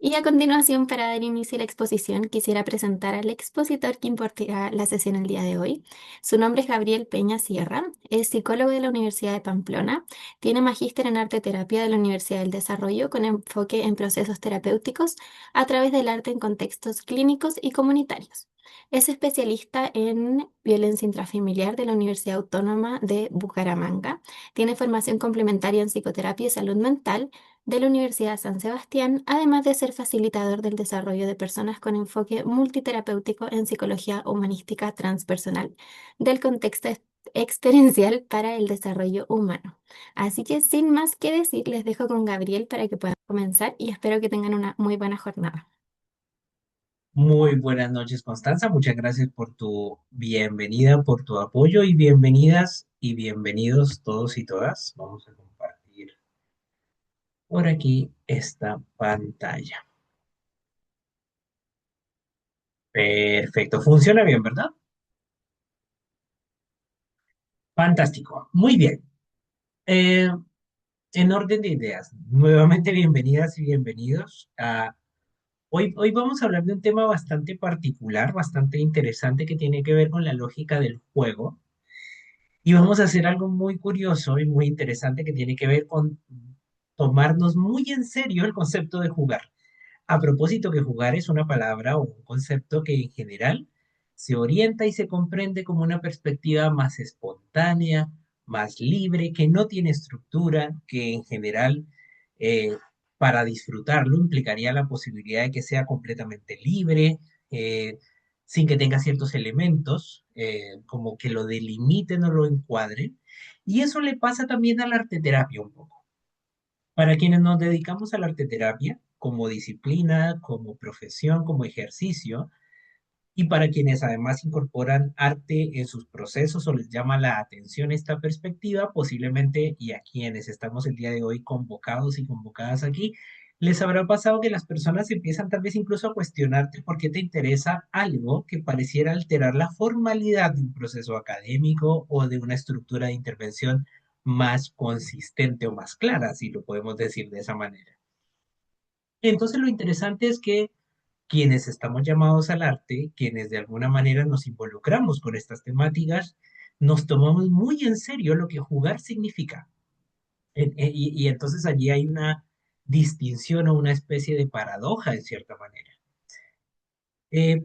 Y a continuación, para dar inicio a la exposición, quisiera presentar al expositor que impartirá la sesión el día de hoy. Su nombre es Gabriel Peña Sierra, es psicólogo de la Universidad de Pamplona, tiene magíster en arte terapia de la Universidad del Desarrollo con enfoque en procesos terapéuticos a través del arte en contextos clínicos y comunitarios. Es especialista en violencia intrafamiliar de la Universidad Autónoma de Bucaramanga. Tiene formación complementaria en psicoterapia y salud mental de la Universidad San Sebastián, además de ser facilitador del desarrollo de personas con enfoque multiterapéutico en psicología humanística transpersonal del contexto experiencial para el desarrollo humano. Así que sin más que decir, les dejo con Gabriel para que puedan comenzar y espero que tengan una muy buena jornada. Muy buenas noches, Constanza. Muchas gracias por tu bienvenida, por tu apoyo y bienvenidas y bienvenidos todos y todas. Vamos a compartir por aquí esta pantalla. Perfecto, funciona bien, ¿verdad? Fantástico. Muy bien. Eh, en orden de ideas, nuevamente bienvenidas y bienvenidos a... Hoy vamos a hablar de un tema bastante particular, bastante interesante que tiene que ver con la lógica del juego. Y vamos a hacer algo muy curioso y muy interesante que tiene que ver con tomarnos muy en serio el concepto de jugar. A propósito que jugar es una palabra o un concepto que en general se orienta y se comprende como una perspectiva más espontánea, más libre, que no tiene estructura, que en general para disfrutarlo implicaría la posibilidad de que sea completamente libre, eh, sin que tenga ciertos elementos, como que lo delimiten o lo encuadren. Y eso le pasa también a la arteterapia un poco. Para quienes nos dedicamos a la arteterapia como disciplina, como profesión, como ejercicio, y para quienes además incorporan arte en sus procesos o les llama la atención esta perspectiva, posiblemente, y a quienes estamos el día de hoy convocados y convocadas aquí, les habrá pasado que las personas empiezan tal vez incluso a cuestionarte por qué te interesa algo que pareciera alterar la formalidad de un proceso académico o de una estructura de intervención más consistente o más clara, si lo podemos decir de esa manera. Entonces, lo interesante es que quienes estamos llamados al arte, quienes de alguna manera nos involucramos con estas temáticas, nos tomamos muy en serio lo que jugar significa. Y entonces allí hay una distinción o una especie de paradoja en cierta manera.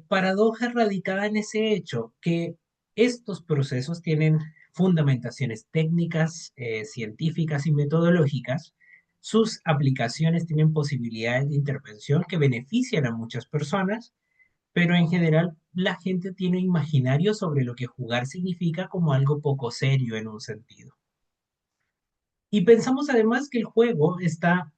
Paradoja radicada en ese hecho que estos procesos tienen fundamentaciones técnicas, científicas y metodológicas. Sus aplicaciones tienen posibilidades de intervención que benefician a muchas personas, pero en general la gente tiene imaginario sobre lo que jugar significa como algo poco serio en un sentido. Y pensamos además que el juego está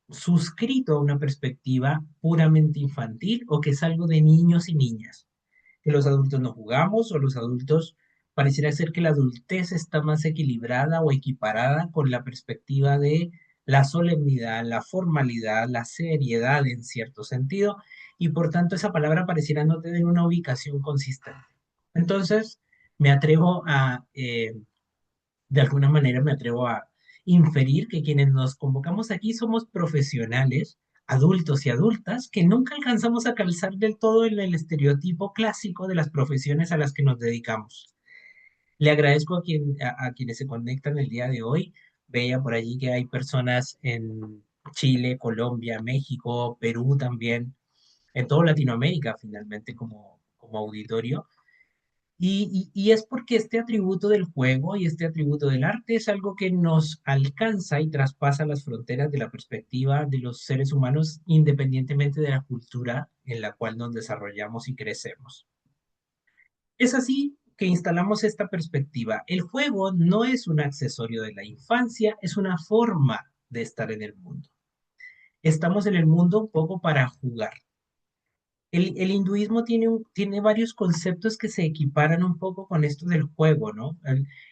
suscrito a una perspectiva puramente infantil o que es algo de niños y niñas, que los adultos no jugamos o los adultos pareciera ser que la adultez está más equilibrada o equiparada con la perspectiva de la solemnidad, la formalidad, la seriedad en cierto sentido, y por tanto esa palabra pareciera no tener una ubicación consistente. Entonces, me atrevo a, de alguna manera me atrevo a inferir que quienes nos convocamos aquí somos profesionales, adultos y adultas, que nunca alcanzamos a calzar del todo en el estereotipo clásico de las profesiones a las que nos dedicamos. Le agradezco a quienes se conectan el día de hoy. Veía por allí que hay personas en Chile, Colombia, México, Perú también, en toda Latinoamérica finalmente como auditorio. Y es porque este atributo del juego y este atributo del arte es algo que nos alcanza y traspasa las fronteras de la perspectiva de los seres humanos independientemente de la cultura en la cual nos desarrollamos y crecemos. Es así que instalamos esta perspectiva. El juego no es un accesorio de la infancia, es una forma de estar en el mundo. Estamos en el mundo un poco para jugar. El hinduismo tiene varios conceptos que se equiparan un poco con esto del juego, ¿no?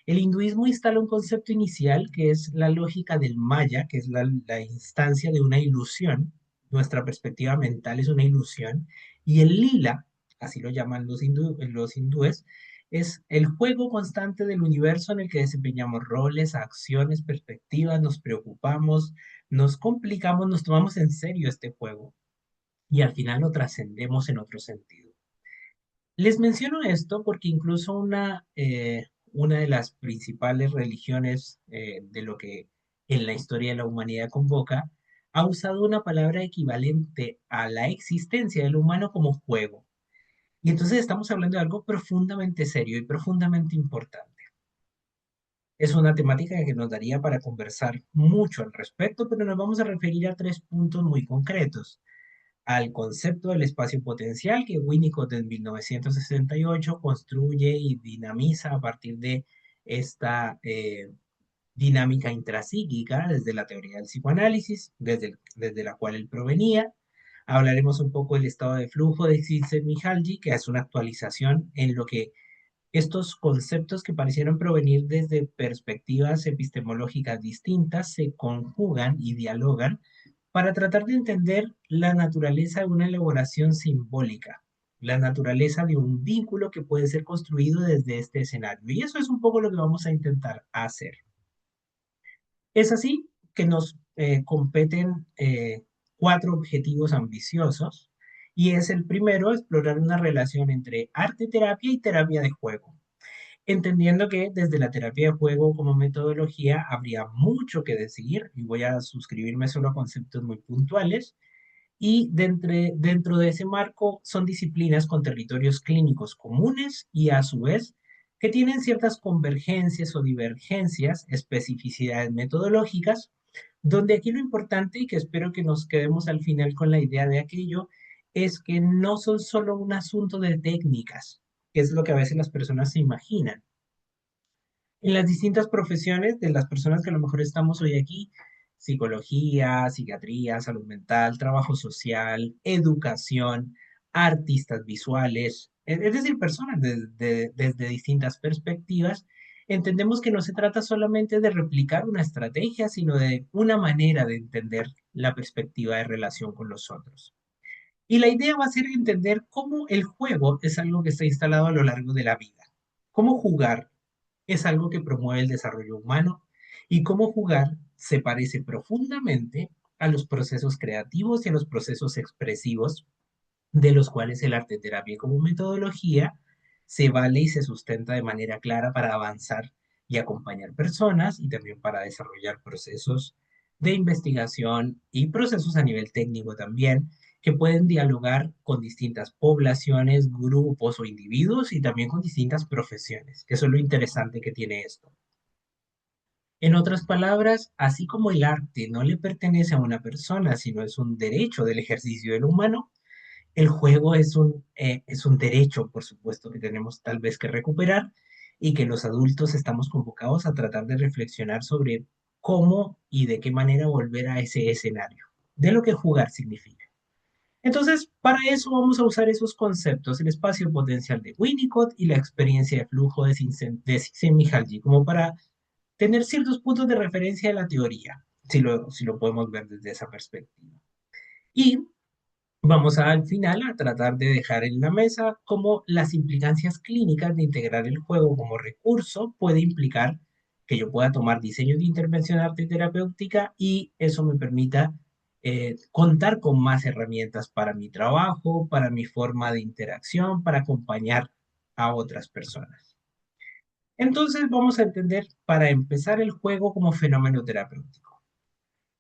El hinduismo instala un concepto inicial que es la lógica del maya, que es la instancia de una ilusión. Nuestra perspectiva mental es una ilusión. Y el lila, así lo llaman los hindúes, Es el juego constante del universo en el que desempeñamos roles, acciones, perspectivas, nos preocupamos, nos complicamos, nos tomamos en serio este juego y al final lo trascendemos en otro sentido. Les menciono esto porque incluso una de las principales religiones de lo que en la historia de la humanidad convoca, ha usado una palabra equivalente a la existencia del humano como juego. Y entonces estamos hablando de algo profundamente serio y profundamente importante. Es una temática que nos daría para conversar mucho al respecto, pero nos vamos a referir a tres puntos muy concretos: al concepto del espacio potencial que Winnicott en 1968 construye y dinamiza a partir de esta dinámica intrapsíquica desde la teoría del psicoanálisis, desde la cual él provenía. Hablaremos un poco del estado de flujo de Csikszentmihalyi, que es una actualización en lo que estos conceptos que parecieron provenir desde perspectivas epistemológicas distintas se conjugan y dialogan para tratar de entender la naturaleza de una elaboración simbólica, la naturaleza de un vínculo que puede ser construido desde este escenario. Y eso es un poco lo que vamos a intentar hacer. Es así que nos competen cuatro objetivos ambiciosos, y es el primero, explorar una relación entre arte-terapia y terapia de juego, entendiendo que desde la terapia de juego como metodología habría mucho que decir, y voy a suscribirme solo a conceptos muy puntuales, y dentro de ese marco son disciplinas con territorios clínicos comunes y a su vez que tienen ciertas convergencias o divergencias, especificidades metodológicas, donde aquí lo importante, y que espero que nos quedemos al final con la idea de aquello, es que no son solo un asunto de técnicas, que es lo que a veces las personas se imaginan. En las distintas profesiones de las personas que a lo mejor estamos hoy aquí: psicología, psiquiatría, salud mental, trabajo social, educación, artistas visuales, es decir, personas desde distintas perspectivas, entendemos que no se trata solamente de replicar una estrategia, sino de una manera de entender la perspectiva de relación con los otros. Y la idea va a ser entender cómo el juego es algo que está instalado a lo largo de la vida, cómo jugar es algo que promueve el desarrollo humano y cómo jugar se parece profundamente a los procesos creativos y a los procesos expresivos de los cuales el arte terapia como metodología se vale y se sustenta de manera clara para avanzar y acompañar personas y también para desarrollar procesos de investigación y procesos a nivel técnico también que pueden dialogar con distintas poblaciones, grupos o individuos y también con distintas profesiones, que eso es lo interesante que tiene esto. En otras palabras, así como el arte no le pertenece a una persona, sino es un derecho del ejercicio del humano, el juego es un derecho, por supuesto, que tenemos tal vez que recuperar y que los adultos estamos convocados a tratar de reflexionar sobre cómo y de qué manera volver a ese escenario, de lo que jugar significa. Entonces, para eso vamos a usar esos conceptos: el espacio potencial de Winnicott y la experiencia de flujo de Csikszentmihalyi, como para tener ciertos puntos de referencia de la teoría, si lo podemos ver desde esa perspectiva. Y vamos al final a tratar de dejar en la mesa cómo las implicancias clínicas de integrar el juego como recurso puede implicar que yo pueda tomar diseños de intervención arte terapéutica y eso me permita contar con más herramientas para mi trabajo, para mi forma de interacción, para acompañar a otras personas. Entonces vamos a entender para empezar el juego como fenómeno terapéutico.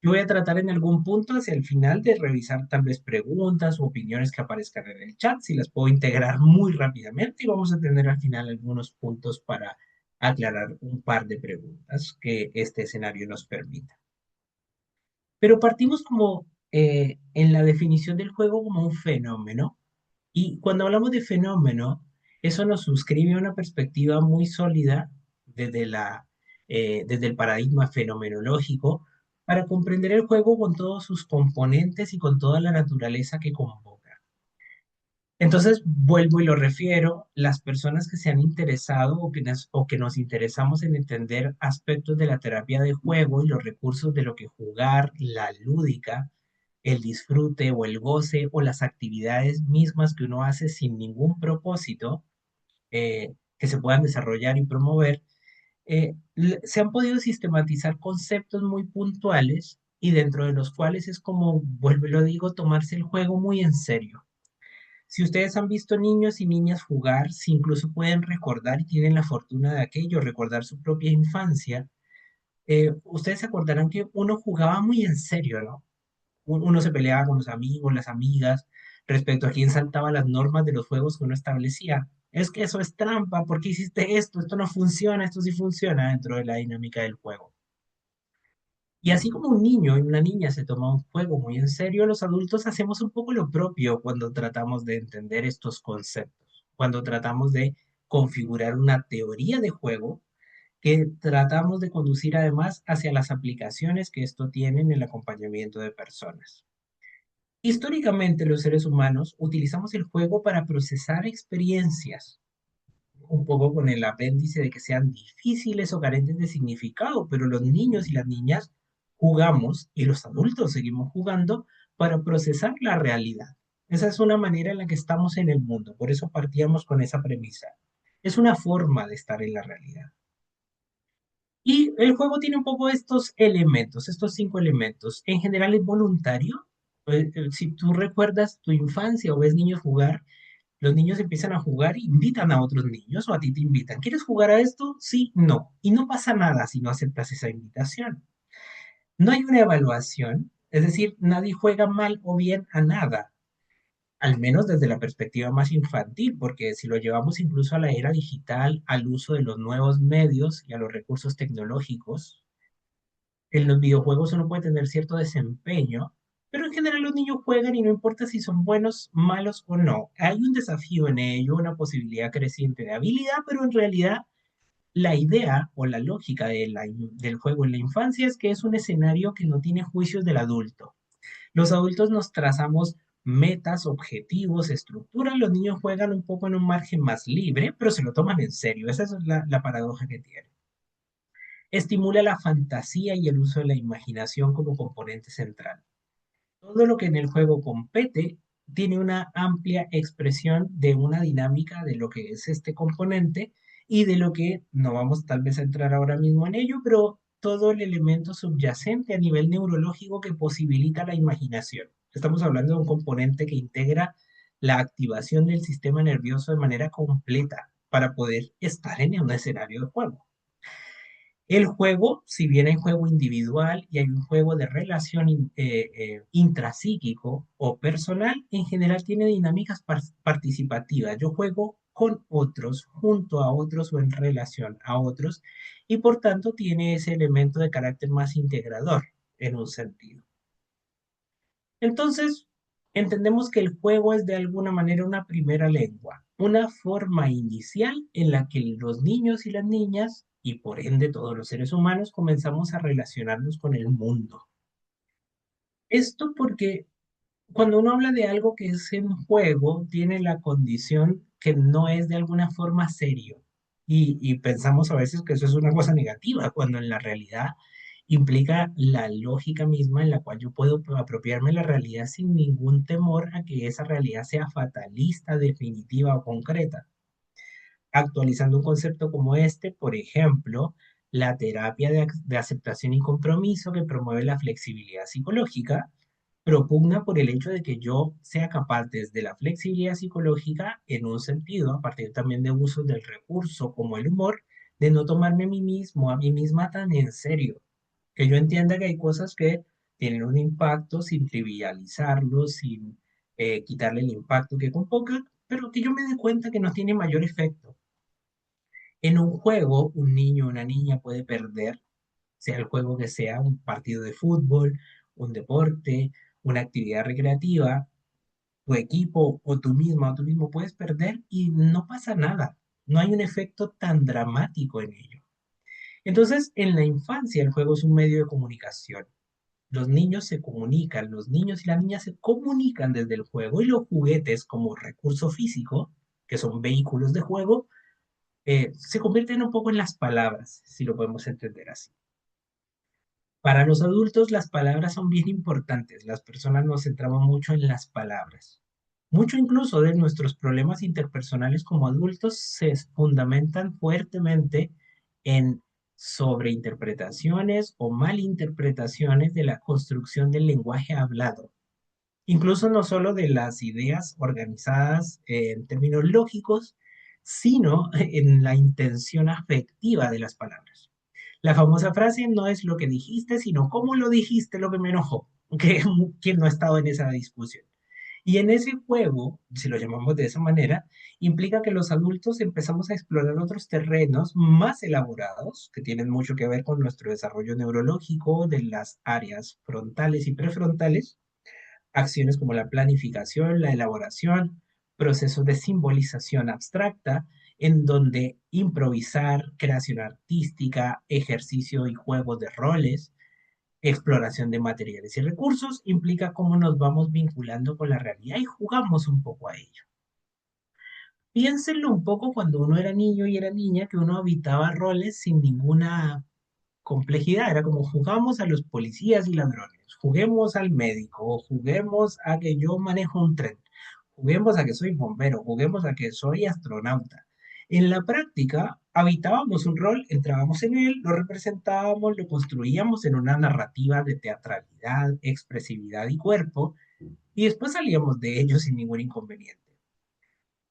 Yo voy a tratar en algún punto hacia el final de revisar tal vez preguntas o opiniones que aparezcan en el chat, si las puedo integrar muy rápidamente, y vamos a tener al final algunos puntos para aclarar un par de preguntas que este escenario nos permita. Pero partimos como en la definición del juego como un fenómeno, y cuando hablamos de fenómeno, eso nos suscribe a una perspectiva muy sólida desde desde el paradigma fenomenológico para comprender el juego con todos sus componentes y con toda la naturaleza que convoca. Entonces, vuelvo y lo refiero: las personas que se han interesado o que nos interesamos en entender aspectos de la terapia de juego y los recursos de lo que jugar, la lúdica, el disfrute o el goce o las actividades mismas que uno hace sin ningún propósito, que se puedan desarrollar y promover, se han podido sistematizar conceptos muy puntuales y dentro de los cuales es como, vuelvo y lo digo, tomarse el juego muy en serio. Si ustedes han visto niños y niñas jugar, si incluso pueden recordar y tienen la fortuna de aquello, recordar su propia infancia, ustedes se acordarán que uno jugaba muy en serio, ¿no? Uno se peleaba con los amigos, las amigas, respecto a quién saltaba las normas de los juegos que uno establecía. Es que eso es trampa, ¿por qué hiciste esto? Esto no funciona, esto sí funciona dentro de la dinámica del juego. Y así como un niño y una niña se toma un juego muy en serio, los adultos hacemos un poco lo propio cuando tratamos de entender estos conceptos, cuando tratamos de configurar una teoría de juego que tratamos de conducir además hacia las aplicaciones que esto tiene en el acompañamiento de personas. Históricamente, los seres humanos utilizamos el juego para procesar experiencias, un poco con el apéndice de que sean difíciles o carentes de significado, pero los niños y las niñas jugamos y los adultos seguimos jugando para procesar la realidad. Esa es una manera en la que estamos en el mundo, por eso partíamos con esa premisa. Es una forma de estar en la realidad. Y el juego tiene un poco estos elementos, estos 5 elementos. En general es voluntario. Si tú recuerdas tu infancia o ves niños jugar, los niños empiezan a jugar e invitan a otros niños o a ti te invitan. ¿Quieres jugar a esto? Sí, no. Y no pasa nada si no aceptas esa invitación. No hay una evaluación, es decir, nadie juega mal o bien a nada, al menos desde la perspectiva más infantil, porque si lo llevamos incluso a la era digital, al uso de los nuevos medios y a los recursos tecnológicos, en los videojuegos uno puede tener cierto desempeño, pero en general los niños juegan y no importa si son buenos, malos o no. Hay un desafío en ello, una posibilidad creciente de habilidad, pero en realidad la idea o la lógica del juego en la infancia es que es un escenario que no tiene juicios del adulto. Los adultos nos trazamos metas, objetivos, estructuras, los niños juegan un poco en un margen más libre, pero se lo toman en serio. Esa es la paradoja que tiene. Estimula la fantasía y el uso de la imaginación como componente central. Todo lo que en el juego compete tiene una amplia expresión de una dinámica de lo que es este componente y de lo que no vamos tal vez a entrar ahora mismo en ello, pero todo el elemento subyacente a nivel neurológico que posibilita la imaginación. Estamos hablando de un componente que integra la activación del sistema nervioso de manera completa para poder estar en un escenario de juego. El juego, si bien hay juego individual y hay un juego de relación intrapsíquico o personal, en general tiene dinámicas participativas. Yo juego con otros, junto a otros o en relación a otros, y por tanto tiene ese elemento de carácter más integrador en un sentido. Entonces, entendemos que el juego es de alguna manera una primera lengua, una forma inicial en la que los niños y las niñas, y por ende todos los seres humanos, comenzamos a relacionarnos con el mundo. Esto porque cuando uno habla de algo que es en juego, tiene la condición que no es de alguna forma serio. Y pensamos a veces que eso es una cosa negativa, cuando en la realidad implica la lógica misma en la cual yo puedo apropiarme de la realidad sin ningún temor a que esa realidad sea fatalista, definitiva o concreta. Actualizando un concepto como este, por ejemplo, la terapia de aceptación y compromiso que promueve la flexibilidad psicológica propugna por el hecho de que yo sea capaz desde la flexibilidad psicológica, en un sentido, a partir también de usos del recurso como el humor, de no tomarme a mí mismo, a mí misma tan en serio, que yo entienda que hay cosas que tienen un impacto sin trivializarlo, sin quitarle el impacto que convoca, pero que yo me dé cuenta que no tiene mayor efecto. En un juego, un niño o una niña puede perder, sea el juego que sea, un partido de fútbol, un deporte, una actividad recreativa, tu equipo o tú misma o tú mismo puedes perder y no pasa nada. No hay un efecto tan dramático en ello. Entonces, en la infancia el juego es un medio de comunicación. Los niños se comunican, los niños y las niñas se comunican desde el juego y los juguetes como recurso físico, que son vehículos de juego, se convierten un poco en las palabras, si lo podemos entender así. Para los adultos las palabras son bien importantes, las personas nos centramos mucho en las palabras. Mucho incluso de nuestros problemas interpersonales como adultos se fundamentan fuertemente en sobreinterpretaciones o malinterpretaciones de la construcción del lenguaje hablado. Incluso no solo de las ideas organizadas en términos lógicos, sino en la intención afectiva de las palabras. La famosa frase no es lo que dijiste, sino cómo lo dijiste lo que me enojó, que quien no ha estado en esa discusión. Y en ese juego, si lo llamamos de esa manera, implica que los adultos empezamos a explorar otros terrenos más elaborados que tienen mucho que ver con nuestro desarrollo neurológico de las áreas frontales y prefrontales, acciones como la planificación, la elaboración, procesos de simbolización abstracta, en donde improvisar, creación artística, ejercicio y juegos de roles, exploración de materiales y recursos implica cómo nos vamos vinculando con la realidad y jugamos un poco a ello. Piénsenlo un poco cuando uno era niño y era niña, que uno habitaba roles sin ninguna complejidad. Era como jugamos a los policías y ladrones, juguemos al médico, o juguemos a que yo manejo un tren, juguemos a que soy bombero, juguemos a que soy astronauta. En la práctica, habitábamos un rol, entrábamos en él, lo representábamos, lo construíamos en una narrativa de teatralidad, expresividad y cuerpo, y después salíamos de ello sin ningún inconveniente.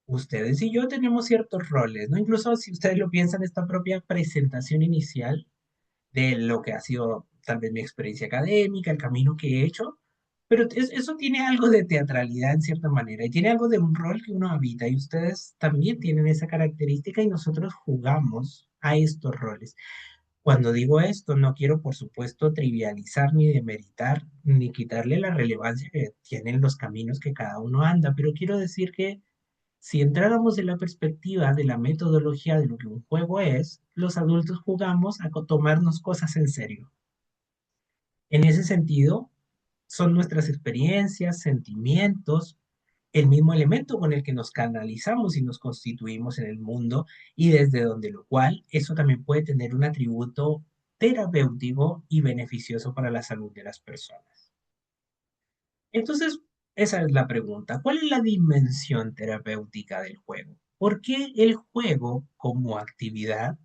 Ustedes y yo tenemos ciertos roles, ¿no? Incluso si ustedes lo piensan, esta propia presentación inicial de lo que ha sido tal vez mi experiencia académica, el camino que he hecho, pero eso tiene algo de teatralidad en cierta manera y tiene algo de un rol que uno habita y ustedes también tienen esa característica y nosotros jugamos a estos roles. Cuando digo esto, no quiero, por supuesto, trivializar ni demeritar ni quitarle la relevancia que tienen los caminos que cada uno anda, pero quiero decir que si entráramos en la perspectiva de la metodología de lo que un juego es, los adultos jugamos a tomarnos cosas en serio. En ese sentido, son nuestras experiencias, sentimientos, el mismo elemento con el que nos canalizamos y nos constituimos en el mundo y desde donde lo cual eso también puede tener un atributo terapéutico y beneficioso para la salud de las personas. Entonces, esa es la pregunta. ¿Cuál es la dimensión terapéutica del juego? ¿Por qué el juego como actividad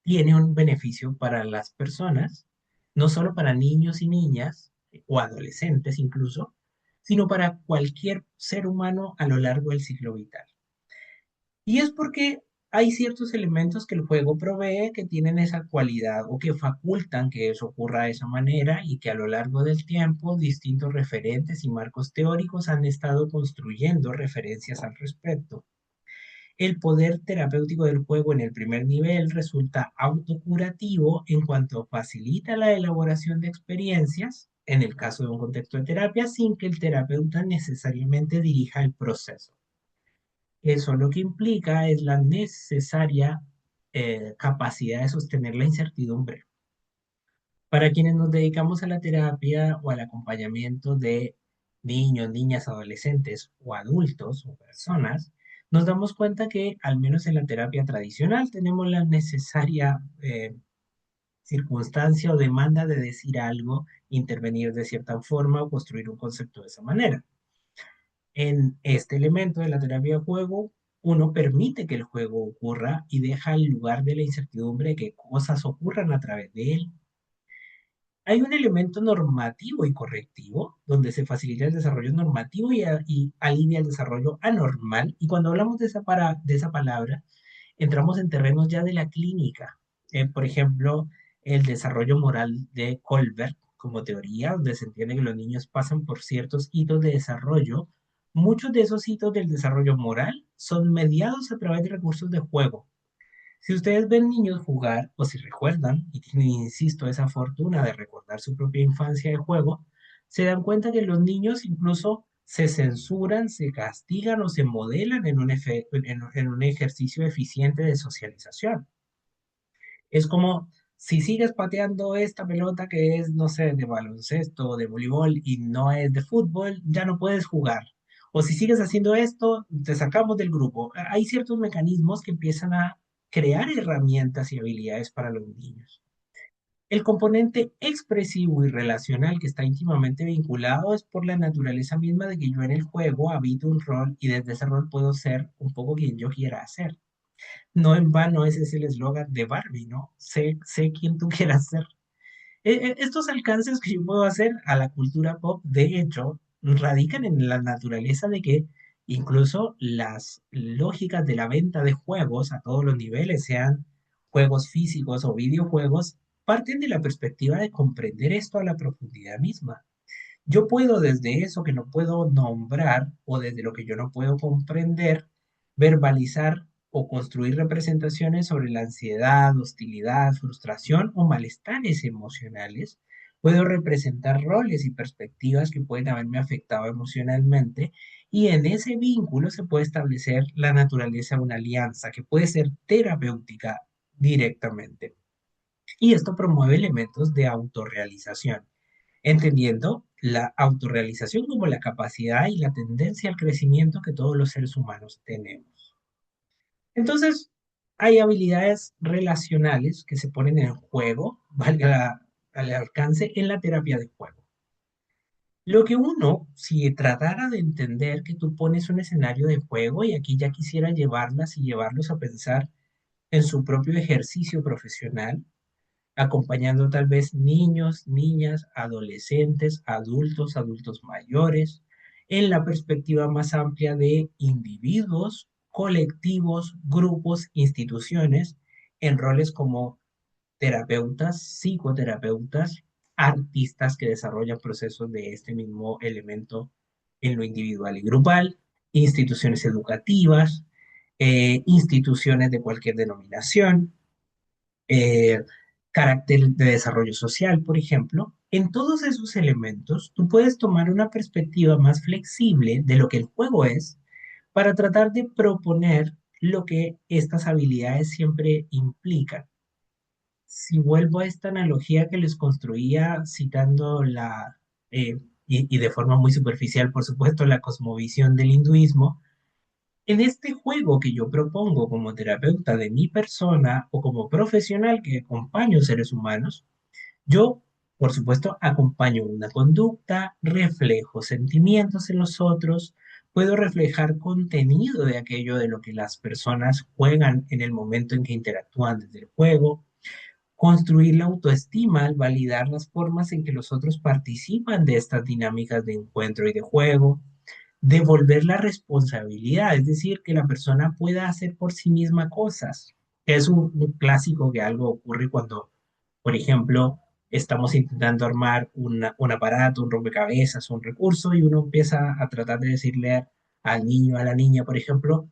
tiene un beneficio para las personas, no solo para niños y niñas o adolescentes incluso, sino para cualquier ser humano a lo largo del ciclo vital? Y es porque hay ciertos elementos que el juego provee que tienen esa cualidad o que facultan que eso ocurra de esa manera y que a lo largo del tiempo distintos referentes y marcos teóricos han estado construyendo referencias al respecto. El poder terapéutico del juego en el primer nivel resulta autocurativo en cuanto facilita la elaboración de experiencias, en el caso de un contexto de terapia, sin que el terapeuta necesariamente dirija el proceso. Eso lo que implica es la necesaria capacidad de sostener la incertidumbre. Para quienes nos dedicamos a la terapia o al acompañamiento de niños, niñas, adolescentes o adultos o personas, nos damos cuenta que al menos en la terapia tradicional tenemos la necesaria circunstancia o demanda de decir algo, intervenir de cierta forma o construir un concepto de esa manera. En este elemento de la terapia de juego, uno permite que el juego ocurra y deja el lugar de la incertidumbre de que cosas ocurran a través de él. Hay un elemento normativo y correctivo, donde se facilita el desarrollo normativo y alivia el desarrollo anormal. Y cuando hablamos de esa palabra, entramos en terrenos ya de la clínica. Por ejemplo, el desarrollo moral de Colbert como teoría, donde se entiende que los niños pasan por ciertos hitos de desarrollo. Muchos de esos hitos del desarrollo moral son mediados a través de recursos de juego. Si ustedes ven niños jugar, o si recuerdan, y tienen, insisto, esa fortuna de recordar su propia infancia de juego, se dan cuenta que los niños incluso se censuran, se castigan o se modelan en un ejercicio eficiente de socialización. Es como si sigues pateando esta pelota que es, no sé, de baloncesto o de voleibol y no es de fútbol, ya no puedes jugar. O si sigues haciendo esto, te sacamos del grupo. Hay ciertos mecanismos que empiezan a crear herramientas y habilidades para los niños. El componente expresivo y relacional que está íntimamente vinculado es por la naturaleza misma de que yo en el juego habito un rol y desde ese rol puedo ser un poco quien yo quiera ser. No en vano ese es el eslogan de Barbie, ¿no? Sé quien tú quieras ser. Estos alcances que yo puedo hacer a la cultura pop, de hecho, radican en la naturaleza de que incluso las lógicas de la venta de juegos a todos los niveles, sean juegos físicos o videojuegos, parten de la perspectiva de comprender esto a la profundidad misma. Yo puedo desde eso que no puedo nombrar o desde lo que yo no puedo comprender, verbalizar o construir representaciones sobre la ansiedad, hostilidad, frustración o malestares emocionales. Puedo representar roles y perspectivas que pueden haberme afectado emocionalmente y en ese vínculo se puede establecer la naturaleza de una alianza que puede ser terapéutica directamente. Y esto promueve elementos de autorrealización entendiendo la autorrealización como la capacidad y la tendencia al crecimiento que todos los seres humanos tenemos. Entonces, hay habilidades relacionales que se ponen en juego, valga al alcance, en la terapia de juego. Lo que uno, si tratara de entender que tú pones un escenario de juego, y aquí ya quisiera llevarlas y llevarlos a pensar en su propio ejercicio profesional, acompañando tal vez niños, niñas, adolescentes, adultos, adultos mayores, en la perspectiva más amplia de individuos, colectivos, grupos, instituciones, en roles como terapeutas, psicoterapeutas, artistas que desarrollan procesos de este mismo elemento en lo individual y grupal, instituciones educativas, instituciones de cualquier denominación, eh, carácter de desarrollo social, por ejemplo, en todos esos elementos tú puedes tomar una perspectiva más flexible de lo que el juego es para tratar de proponer lo que estas habilidades siempre implican. Si vuelvo a esta analogía que les construía citando eh, y de forma muy superficial, por supuesto, la cosmovisión del hinduismo, en este juego que yo propongo como terapeuta de mi persona o como profesional que acompaño seres humanos, yo, por supuesto, acompaño una conducta, reflejo sentimientos en los otros, puedo reflejar contenido de aquello de lo que las personas juegan en el momento en que interactúan desde el juego, construir la autoestima al validar las formas en que los otros participan de estas dinámicas de encuentro y de juego, devolver la responsabilidad, es decir, que la persona pueda hacer por sí misma cosas. Es un clásico que algo ocurre cuando, por ejemplo, estamos intentando armar un aparato, un rompecabezas, un recurso, y uno empieza a tratar de decirle al niño, a la niña, por ejemplo,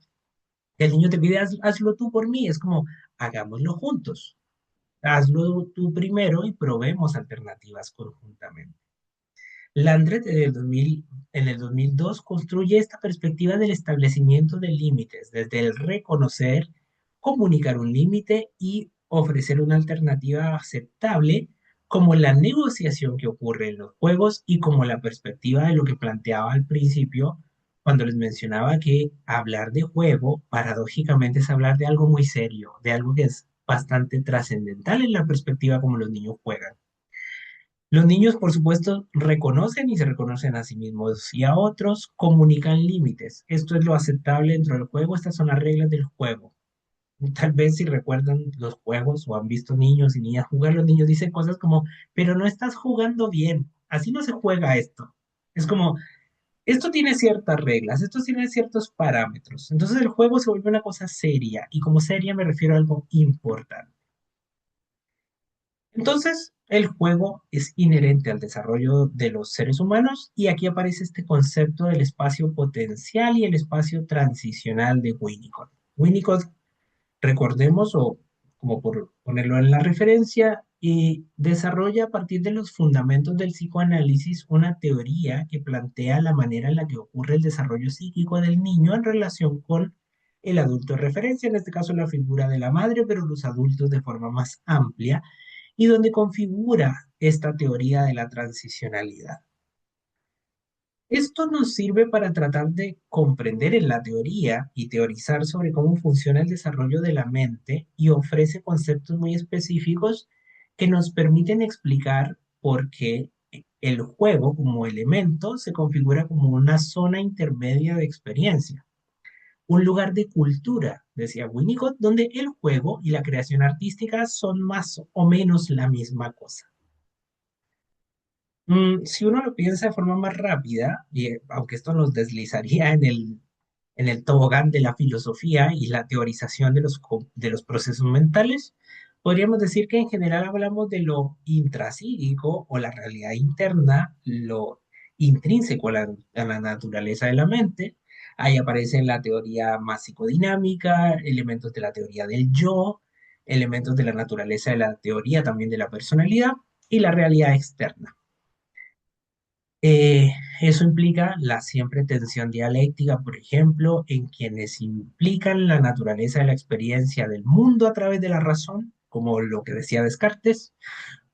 que el niño te pide, hazlo tú por mí, es como, hagámoslo juntos, hazlo tú primero y probemos alternativas conjuntamente. Landret en el 2002 construye esta perspectiva del establecimiento de límites, desde el reconocer, comunicar un límite y ofrecer una alternativa aceptable, como la negociación que ocurre en los juegos y como la perspectiva de lo que planteaba al principio cuando les mencionaba que hablar de juego, paradójicamente, es hablar de algo muy serio, de algo que es bastante trascendental en la perspectiva como los niños juegan. Los niños, por supuesto, reconocen y se reconocen a sí mismos y a otros, comunican límites. Esto es lo aceptable dentro del juego, estas son las reglas del juego. Tal vez si recuerdan los juegos o han visto niños y niñas jugar, los niños dicen cosas como, pero no estás jugando bien, así no se juega esto. Es como, esto tiene ciertas reglas, esto tiene ciertos parámetros. Entonces el juego se vuelve una cosa seria y como seria me refiero a algo importante. Entonces, el juego es inherente al desarrollo de los seres humanos y aquí aparece este concepto del espacio potencial y el espacio transicional de Winnicott. Winnicott, recordemos, o como por ponerlo en la referencia, y desarrolla a partir de los fundamentos del psicoanálisis una teoría que plantea la manera en la que ocurre el desarrollo psíquico del niño en relación con el adulto de referencia, en este caso la figura de la madre, pero los adultos de forma más amplia y donde configura esta teoría de la transicionalidad. Esto nos sirve para tratar de comprender en la teoría y teorizar sobre cómo funciona el desarrollo de la mente y ofrece conceptos muy específicos que nos permiten explicar por qué el juego como elemento se configura como una zona intermedia de experiencia, un lugar de cultura, decía Winnicott, donde el juego y la creación artística son más o menos la misma cosa. Si uno lo piensa de forma más rápida, y aunque esto nos deslizaría en el tobogán de la filosofía y la teorización de de los procesos mentales, podríamos decir que en general hablamos de lo intrapsíquico o la realidad interna, lo intrínseco a a la naturaleza de la mente. Ahí aparece la teoría más psicodinámica, elementos de la teoría del yo, elementos de la naturaleza de la teoría también de la personalidad y la realidad externa. Eh, Eso implica la siempre tensión dialéctica, por ejemplo, en quienes implican la naturaleza de la experiencia del mundo a través de la razón, como lo que decía Descartes,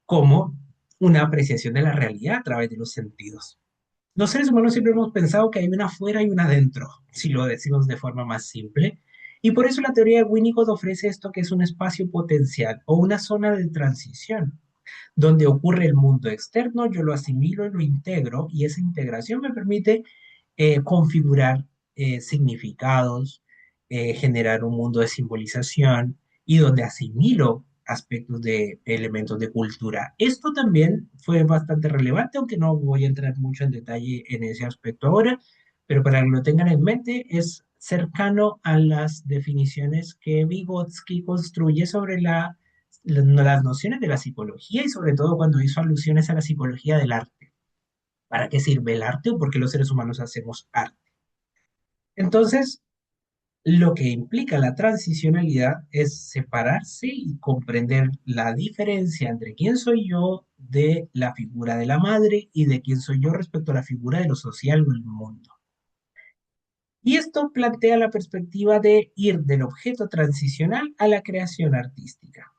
como una apreciación de la realidad a través de los sentidos. Los seres humanos siempre hemos pensado que hay una afuera y una adentro, si lo decimos de forma más simple, y por eso la teoría de Winnicott ofrece esto que es un espacio potencial o una zona de transición donde ocurre el mundo externo, yo lo asimilo y lo integro, y esa integración me permite configurar significados, generar un mundo de simbolización y donde asimilo aspectos de elementos de cultura. Esto también fue bastante relevante, aunque no voy a entrar mucho en detalle en ese aspecto ahora, pero para que lo tengan en mente, es cercano a las definiciones que Vygotsky construye sobre las nociones de la psicología y sobre todo cuando hizo alusiones a la psicología del arte. ¿Para qué sirve el arte o por qué los seres humanos hacemos arte? Entonces, lo que implica la transicionalidad es separarse y comprender la diferencia entre quién soy yo de la figura de la madre y de quién soy yo respecto a la figura de lo social o el mundo. Y esto plantea la perspectiva de ir del objeto transicional a la creación artística.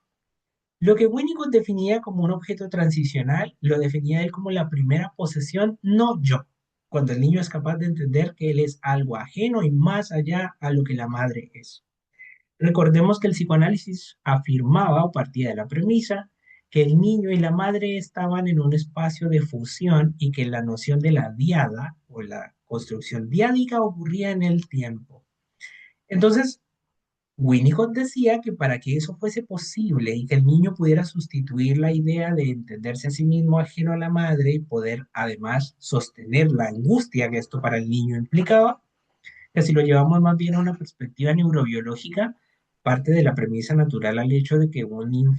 Lo que Winnicott definía como un objeto transicional, lo definía él como la primera posesión, no yo, cuando el niño es capaz de entender que él es algo ajeno y más allá a lo que la madre es. Recordemos que el psicoanálisis afirmaba o partía de la premisa que el niño y la madre estaban en un espacio de fusión y que la noción de la diada o la construcción diádica ocurría en el tiempo. Entonces, Winnicott decía que para que eso fuese posible y que el niño pudiera sustituir la idea de entenderse a sí mismo ajeno a la madre y poder además sostener la angustia que esto para el niño implicaba, que si lo llevamos más bien a una perspectiva neurobiológica, parte de la premisa natural al hecho de que un,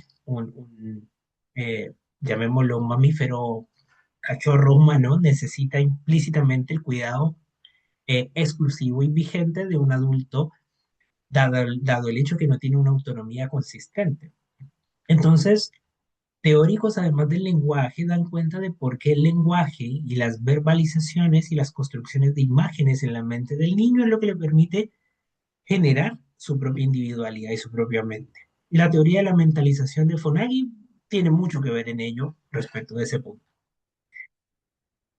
eh, llamémoslo un mamífero cachorro humano necesita implícitamente el cuidado exclusivo y vigente de un adulto dado el hecho que no tiene una autonomía consistente. Entonces, teóricos, además del lenguaje, dan cuenta de por qué el lenguaje y las verbalizaciones y las construcciones de imágenes en la mente del niño es lo que le permite generar su propia individualidad y su propia mente. Y la teoría de la mentalización de Fonagy tiene mucho que ver en ello respecto de ese punto.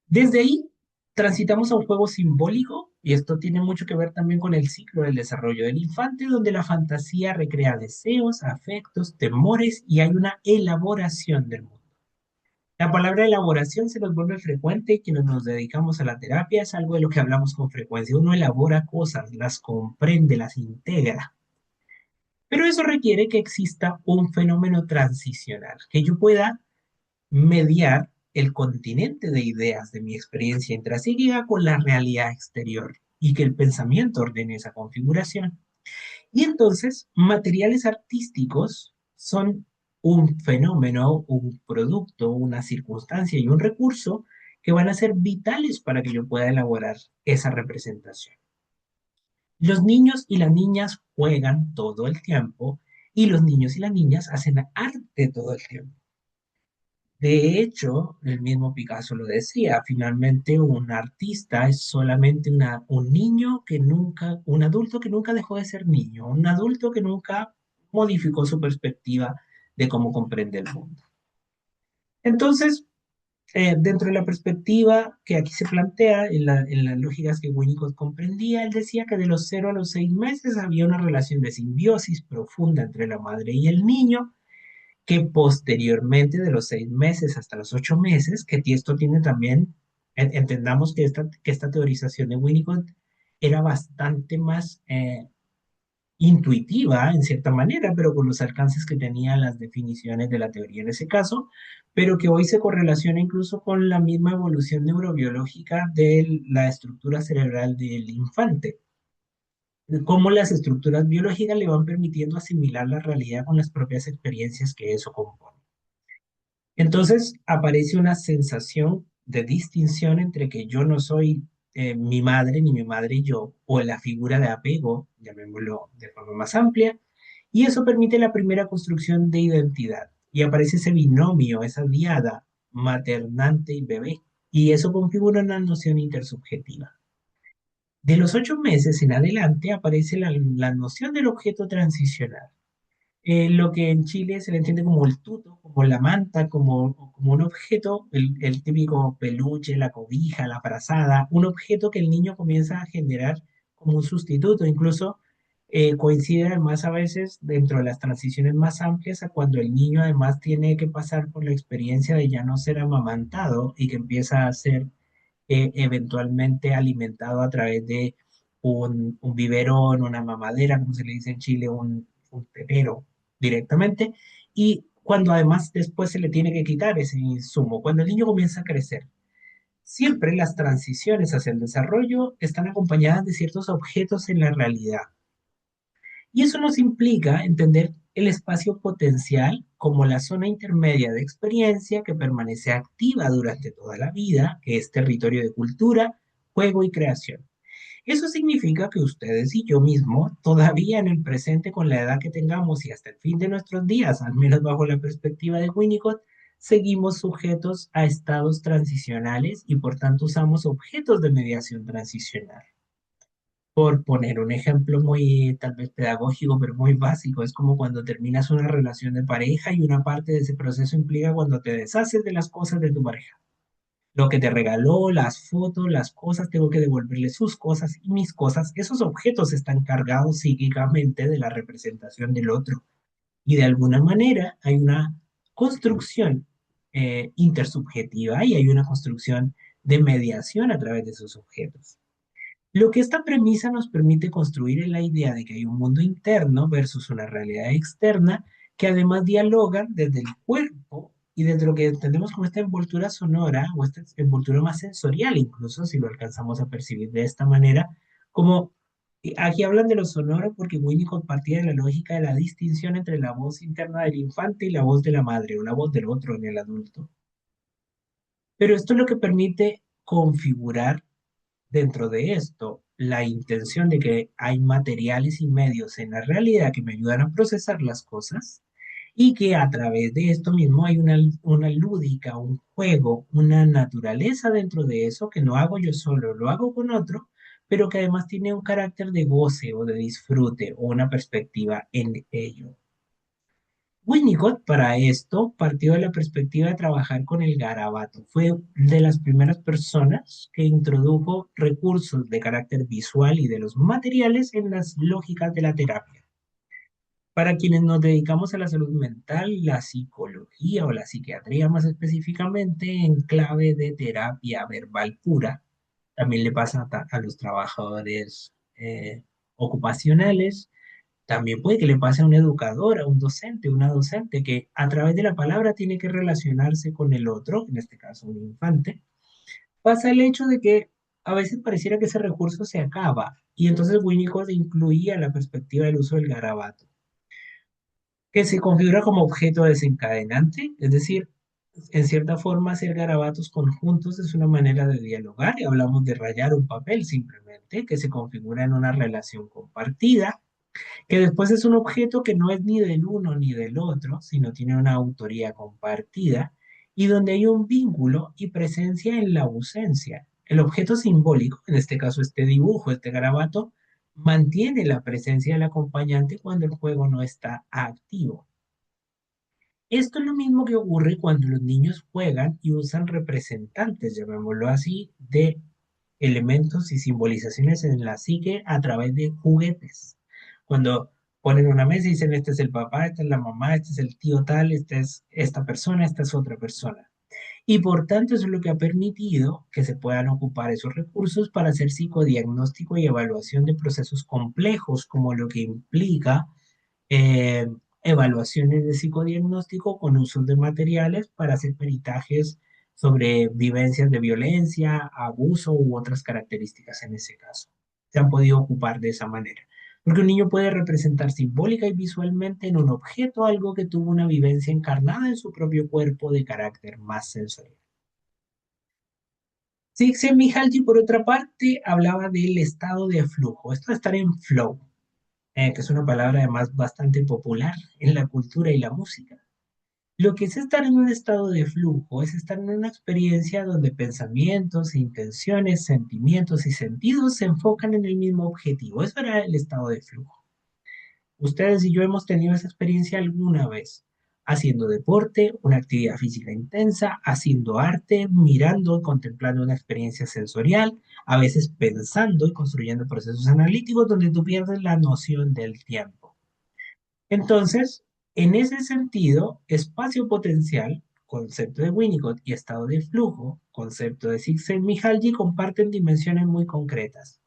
Desde ahí transitamos a un juego simbólico y esto tiene mucho que ver también con el ciclo del desarrollo del infante, donde la fantasía recrea deseos, afectos, temores y hay una elaboración del mundo. La palabra elaboración se nos vuelve frecuente y quienes nos dedicamos a la terapia es algo de lo que hablamos con frecuencia. Uno elabora cosas, las comprende, las integra. Pero eso requiere que exista un fenómeno transicional, que yo pueda mediar el continente de ideas de mi experiencia intrapsíquica con la realidad exterior y que el pensamiento ordene esa configuración. Y entonces, materiales artísticos son un fenómeno, un producto, una circunstancia y un recurso que van a ser vitales para que yo pueda elaborar esa representación. Los niños y las niñas juegan todo el tiempo y los niños y las niñas hacen arte todo el tiempo. De hecho, el mismo Picasso lo decía, finalmente un artista es solamente un niño que nunca, un adulto que nunca dejó de ser niño, un adulto que nunca modificó su perspectiva de cómo comprende el mundo. Entonces, dentro de la perspectiva que aquí se plantea, en las lógicas que Winnicott comprendía, él decía que de los 0 a los 6 meses había una relación de simbiosis profunda entre la madre y el niño, que posteriormente de los 6 meses hasta los 8 meses, esto tiene también, entendamos que esta teorización de Winnicott era bastante más intuitiva en cierta manera, pero con los alcances que tenían las definiciones de la teoría en ese caso, pero que hoy se correlaciona incluso con la misma evolución neurobiológica de la estructura cerebral del infante, cómo las estructuras biológicas le van permitiendo asimilar la realidad con las propias experiencias que eso compone. Entonces aparece una sensación de distinción entre que yo no soy mi madre ni mi madre y yo, o la figura de apego, llamémoslo de forma más amplia, y eso permite la primera construcción de identidad. Y aparece ese binomio, esa diada maternante y bebé, y eso configura una noción intersubjetiva. De los 8 meses en adelante aparece la noción del objeto transicional, lo que en Chile se le entiende como el tuto, como la manta, como un objeto, el típico peluche, la cobija, la frazada, un objeto que el niño comienza a generar como un sustituto, incluso coincide además a veces dentro de las transiciones más amplias a cuando el niño además tiene que pasar por la experiencia de ya no ser amamantado y que empieza a ser eventualmente alimentado a través de un biberón, una mamadera, como se le dice en Chile, un tetero directamente, y cuando además después se le tiene que quitar ese insumo, cuando el niño comienza a crecer. Siempre las transiciones hacia el desarrollo están acompañadas de ciertos objetos en la realidad. Y eso nos implica entender el espacio potencial como la zona intermedia de experiencia que permanece activa durante toda la vida, que es territorio de cultura, juego y creación. Eso significa que ustedes y yo mismo, todavía en el presente con la edad que tengamos y hasta el fin de nuestros días, al menos bajo la perspectiva de Winnicott, seguimos sujetos a estados transicionales y por tanto usamos objetos de mediación transicional. Por poner un ejemplo muy tal vez pedagógico, pero muy básico, es como cuando terminas una relación de pareja y una parte de ese proceso implica cuando te deshaces de las cosas de tu pareja. Lo que te regaló, las fotos, las cosas, tengo que devolverle sus cosas y mis cosas. Esos objetos están cargados psíquicamente de la representación del otro. Y de alguna manera hay una construcción intersubjetiva y hay una construcción de mediación a través de esos objetos. Lo que esta premisa nos permite construir es la idea de que hay un mundo interno versus una realidad externa que además dialogan desde el cuerpo y desde lo que entendemos como esta envoltura sonora o esta envoltura más sensorial, incluso si lo alcanzamos a percibir de esta manera, como aquí hablan de lo sonoro porque Winnicott partía de la lógica de la distinción entre la voz interna del infante y la voz de la madre o la voz del otro en el adulto. Pero esto es lo que permite configurar dentro de esto la intención de que hay materiales y medios en la realidad que me ayudan a procesar las cosas y que a través de esto mismo hay una lúdica, un juego, una naturaleza dentro de eso que no hago yo solo, lo hago con otro, pero que además tiene un carácter de goce o de disfrute o una perspectiva en ello. Winnicott para esto partió de la perspectiva de trabajar con el garabato. Fue de las primeras personas que introdujo recursos de carácter visual y de los materiales en las lógicas de la terapia. Para quienes nos dedicamos a la salud mental, la psicología o la psiquiatría más específicamente en clave de terapia verbal pura, también le pasa a los trabajadores ocupacionales, también puede que le pase a un educador, a un docente, una docente, que a través de la palabra tiene que relacionarse con el otro, en este caso un infante. Pasa el hecho de que a veces pareciera que ese recurso se acaba, y entonces Winnicott incluía la perspectiva del uso del garabato, que se configura como objeto desencadenante, es decir, en cierta forma hacer garabatos conjuntos es una manera de dialogar, y hablamos de rayar un papel simplemente, que se configura en una relación compartida que después es un objeto que no es ni del uno ni del otro, sino tiene una autoría compartida y donde hay un vínculo y presencia en la ausencia. El objeto simbólico, en este caso este dibujo, este garabato, mantiene la presencia del acompañante cuando el juego no está activo. Esto es lo mismo que ocurre cuando los niños juegan y usan representantes, llamémoslo así, de elementos y simbolizaciones en la psique a través de juguetes. Cuando ponen una mesa y dicen, este es el papá, esta es la mamá, este es el tío tal, esta es esta persona, esta es otra persona. Y por tanto eso es lo que ha permitido que se puedan ocupar esos recursos para hacer psicodiagnóstico y evaluación de procesos complejos, como lo que implica eh, evaluaciones de psicodiagnóstico con usos de materiales para hacer peritajes sobre vivencias de violencia, abuso u otras características en ese caso. Se han podido ocupar de esa manera. Porque un niño puede representar simbólica y visualmente en un objeto algo que tuvo una vivencia encarnada en su propio cuerpo de carácter más sensorial. Csikszentmihalyi, por otra parte, hablaba del estado de flujo, esto de estar en flow, que es una palabra además bastante popular en la cultura y la música. Lo que es estar en un estado de flujo es estar en una experiencia donde pensamientos, intenciones, sentimientos y sentidos se enfocan en el mismo objetivo. Eso era el estado de flujo. Ustedes y yo hemos tenido esa experiencia alguna vez, haciendo deporte, una actividad física intensa, haciendo arte, mirando y contemplando una experiencia sensorial, a veces pensando y construyendo procesos analíticos donde tú pierdes la noción del tiempo. Entonces, en ese sentido, espacio potencial, concepto de Winnicott, y estado de flujo, concepto de Csikszentmihalyi, comparten dimensiones muy concretas.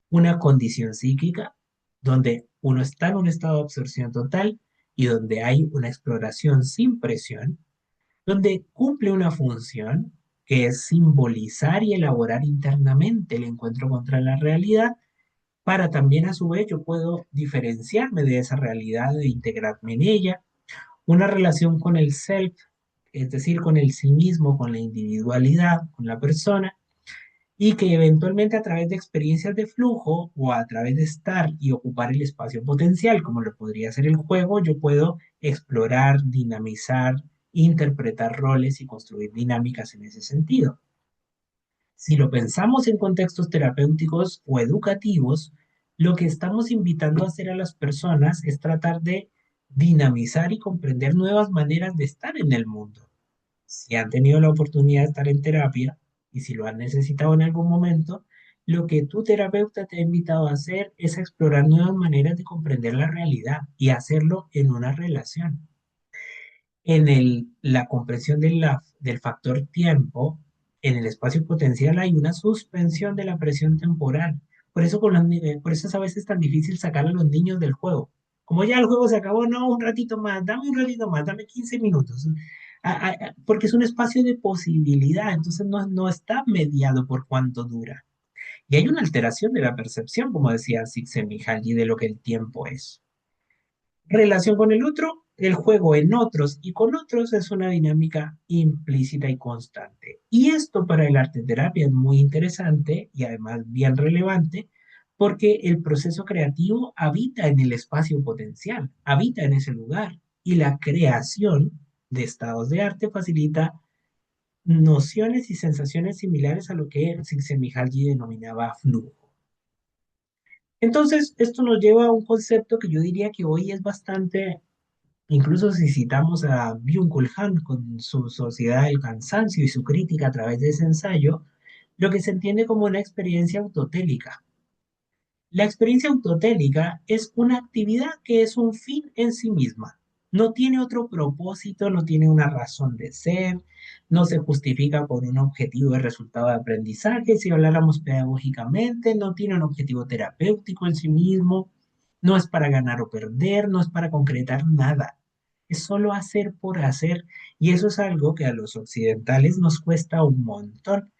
Una condición psíquica donde uno está en un estado de absorción total y donde hay una exploración sin presión, donde cumple una función que es simbolizar y elaborar internamente el encuentro contra la realidad para también a su vez yo puedo diferenciarme de esa realidad e integrarme en ella. Una relación con el self, es decir, con el sí mismo, con la individualidad, con la persona, y que eventualmente a través de experiencias de flujo o a través de estar y ocupar el espacio potencial, como lo podría ser el juego, yo puedo explorar, dinamizar, interpretar roles y construir dinámicas en ese sentido. Si lo pensamos en contextos terapéuticos o educativos, lo que estamos invitando a hacer a las personas es tratar de dinamizar y comprender nuevas maneras de estar en el mundo. Si han tenido la oportunidad de estar en terapia y si lo han necesitado en algún momento, lo que tu terapeuta te ha invitado a hacer es a explorar nuevas maneras de comprender la realidad y hacerlo en una relación. La comprensión del factor tiempo, en el espacio potencial hay una suspensión de la presión temporal. Por eso es a veces tan difícil sacar a los niños del juego. Como ya el juego se acabó, no, un ratito más, dame 15 minutos. Porque es un espacio de posibilidad, entonces no está mediado por cuánto dura. Y hay una alteración de la percepción, como decía Csikszentmihalyi, de lo que el tiempo es. Relación con el otro, el juego en otros y con otros es una dinámica implícita y constante. Y esto para el arte terapia es muy interesante y además bien relevante porque el proceso creativo habita en el espacio potencial, habita en ese lugar y la creación de estados de arte facilita nociones y sensaciones similares a lo que Csikszentmihalyi denominaba flujo. Entonces, esto nos lleva a un concepto que yo diría que hoy es bastante. Incluso si citamos a Byung-Chul Han con su Sociedad del Cansancio y su crítica a través de ese ensayo, lo que se entiende como una experiencia autotélica. La experiencia autotélica es una actividad que es un fin en sí misma. No tiene otro propósito, no tiene una razón de ser, no se justifica por un objetivo de resultado de aprendizaje, si habláramos pedagógicamente, no tiene un objetivo terapéutico en sí mismo, no es para ganar o perder, no es para concretar nada. Es solo hacer por hacer, y eso es algo que a los occidentales nos cuesta un montón.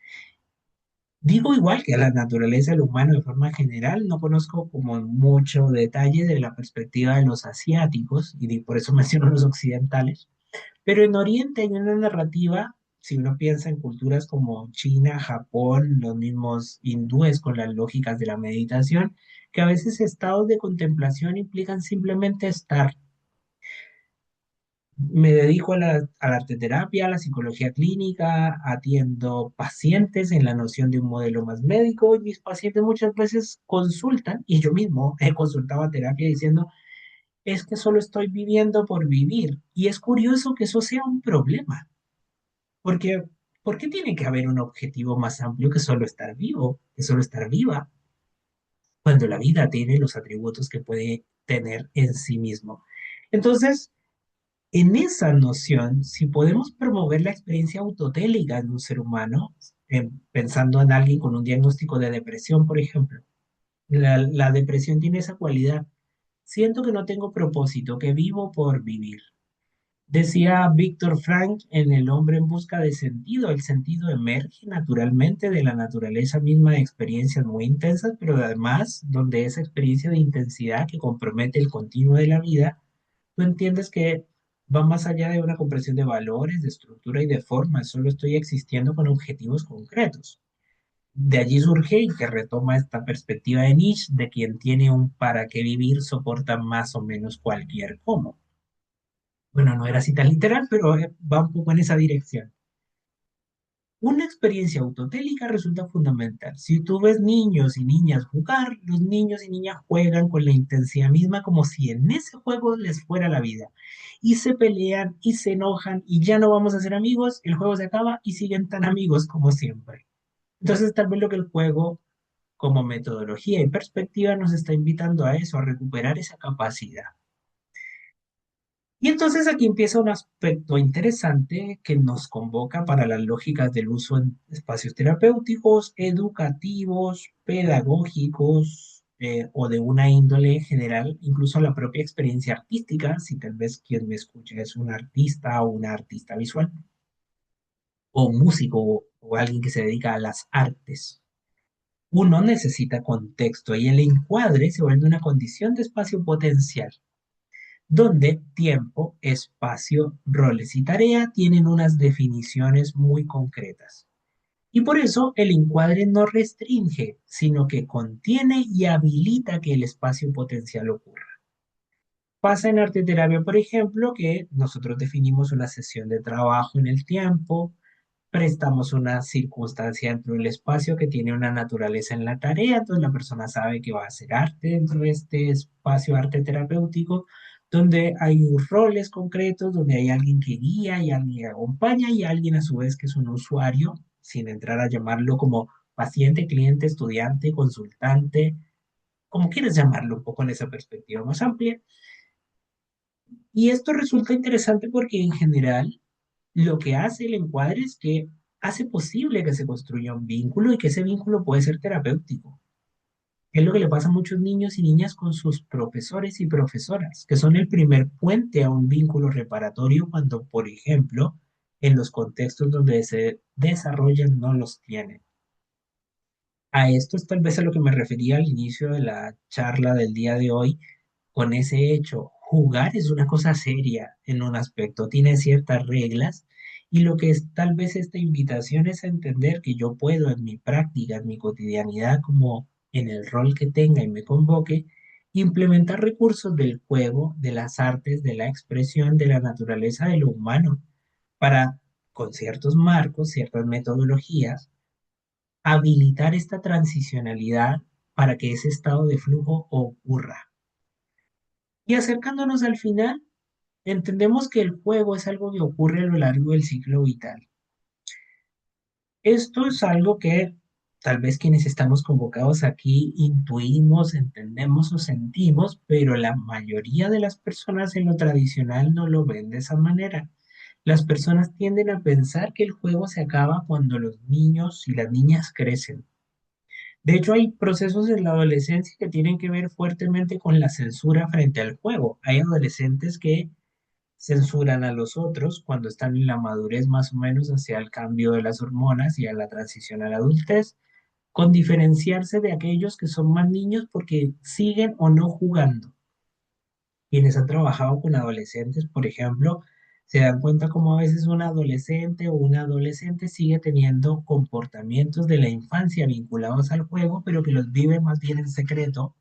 Digo igual que a la naturaleza del humano de forma general, no conozco como mucho detalle de la perspectiva de los asiáticos, y por eso menciono los occidentales, pero en Oriente hay una narrativa, si uno piensa en culturas como China, Japón, los mismos hindúes con las lógicas de la meditación, que a veces estados de contemplación implican simplemente estar. Me dedico a la arteterapia, a la psicología clínica, atiendo pacientes en la noción de un modelo más médico y mis pacientes muchas veces consultan, y yo mismo he consultado a terapia diciendo, es que solo estoy viviendo por vivir. Y es curioso que eso sea un problema, porque ¿por qué tiene que haber un objetivo más amplio que solo estar vivo, que solo estar viva? cuando la vida tiene los atributos que puede tener en sí mismo. Entonces, en esa noción, si podemos promover la experiencia autotélica en un ser humano, pensando en alguien con un diagnóstico de depresión, por ejemplo, la depresión tiene esa cualidad. Siento que no tengo propósito, que vivo por vivir. Decía Víctor Frank en El hombre en busca de sentido, el sentido emerge naturalmente de la naturaleza misma de experiencias muy intensas, pero además donde esa experiencia de intensidad que compromete el continuo de la vida, tú entiendes que va más allá de una comprensión de valores, de estructura y de forma, solo estoy existiendo con objetivos concretos. De allí surge y que retoma esta perspectiva de Nietzsche de quien tiene un para qué vivir soporta más o menos cualquier cómo. Bueno, no era así tan literal, pero va un poco en esa dirección. Una experiencia autotélica resulta fundamental. Si tú ves niños y niñas jugar, los niños y niñas juegan con la intensidad misma como si en ese juego les fuera la vida. Y se pelean y se enojan y ya no vamos a ser amigos, el juego se acaba y siguen tan amigos como siempre. Entonces, tal vez lo que el juego como metodología y perspectiva nos está invitando a eso, a recuperar esa capacidad. Y entonces aquí empieza un aspecto interesante que nos convoca para las lógicas del uso en espacios terapéuticos, educativos, pedagógicos o de una índole general, incluso la propia experiencia artística, si tal vez quien me escucha es un artista o una artista visual, o un músico o alguien que se dedica a las artes. Uno necesita contexto y el encuadre se vuelve una condición de espacio potencial donde tiempo, espacio, roles y tarea tienen unas definiciones muy concretas. Y por eso el encuadre no restringe, sino que contiene y habilita que el espacio potencial ocurra. Pasa en arte terapia, por ejemplo, que nosotros definimos una sesión de trabajo en el tiempo, prestamos una circunstancia dentro del espacio que tiene una naturaleza en la tarea, entonces la persona sabe que va a hacer arte dentro de este espacio arte terapéutico, donde hay roles concretos, donde hay alguien que guía y alguien que acompaña y alguien a su vez que es un usuario, sin entrar a llamarlo como paciente, cliente, estudiante, consultante, como quieres llamarlo, un poco en esa perspectiva más amplia. Y esto resulta interesante porque en general lo que hace el encuadre es que hace posible que se construya un vínculo y que ese vínculo puede ser terapéutico. Es lo que le pasa a muchos niños y niñas con sus profesores y profesoras, que son el primer puente a un vínculo reparatorio cuando, por ejemplo, en los contextos donde se desarrollan no los tienen. A esto es tal vez a lo que me refería al inicio de la charla del día de hoy, con ese hecho. Jugar es una cosa seria en un aspecto, tiene ciertas reglas y lo que es tal vez esta invitación es a entender que yo puedo en mi práctica, en mi cotidianidad, como en el rol que tenga y me convoque, implementar recursos del juego, de las artes, de la expresión, de la naturaleza de lo humano, para, con ciertos marcos, ciertas metodologías, habilitar esta transicionalidad para que ese estado de flujo ocurra. Y acercándonos al final, entendemos que el juego es algo que ocurre a lo largo del ciclo vital. Esto es algo que tal vez quienes estamos convocados aquí intuimos, entendemos o sentimos, pero la mayoría de las personas en lo tradicional no lo ven de esa manera. Las personas tienden a pensar que el juego se acaba cuando los niños y las niñas crecen. De hecho, hay procesos en la adolescencia que tienen que ver fuertemente con la censura frente al juego. Hay adolescentes que censuran a los otros cuando están en la madurez más o menos hacia el cambio de las hormonas y a la transición a la adultez, con diferenciarse de aquellos que son más niños porque siguen o no jugando. Quienes han trabajado con adolescentes, por ejemplo, se dan cuenta como a veces un adolescente o una adolescente sigue teniendo comportamientos de la infancia vinculados al juego, pero que los vive más bien en secreto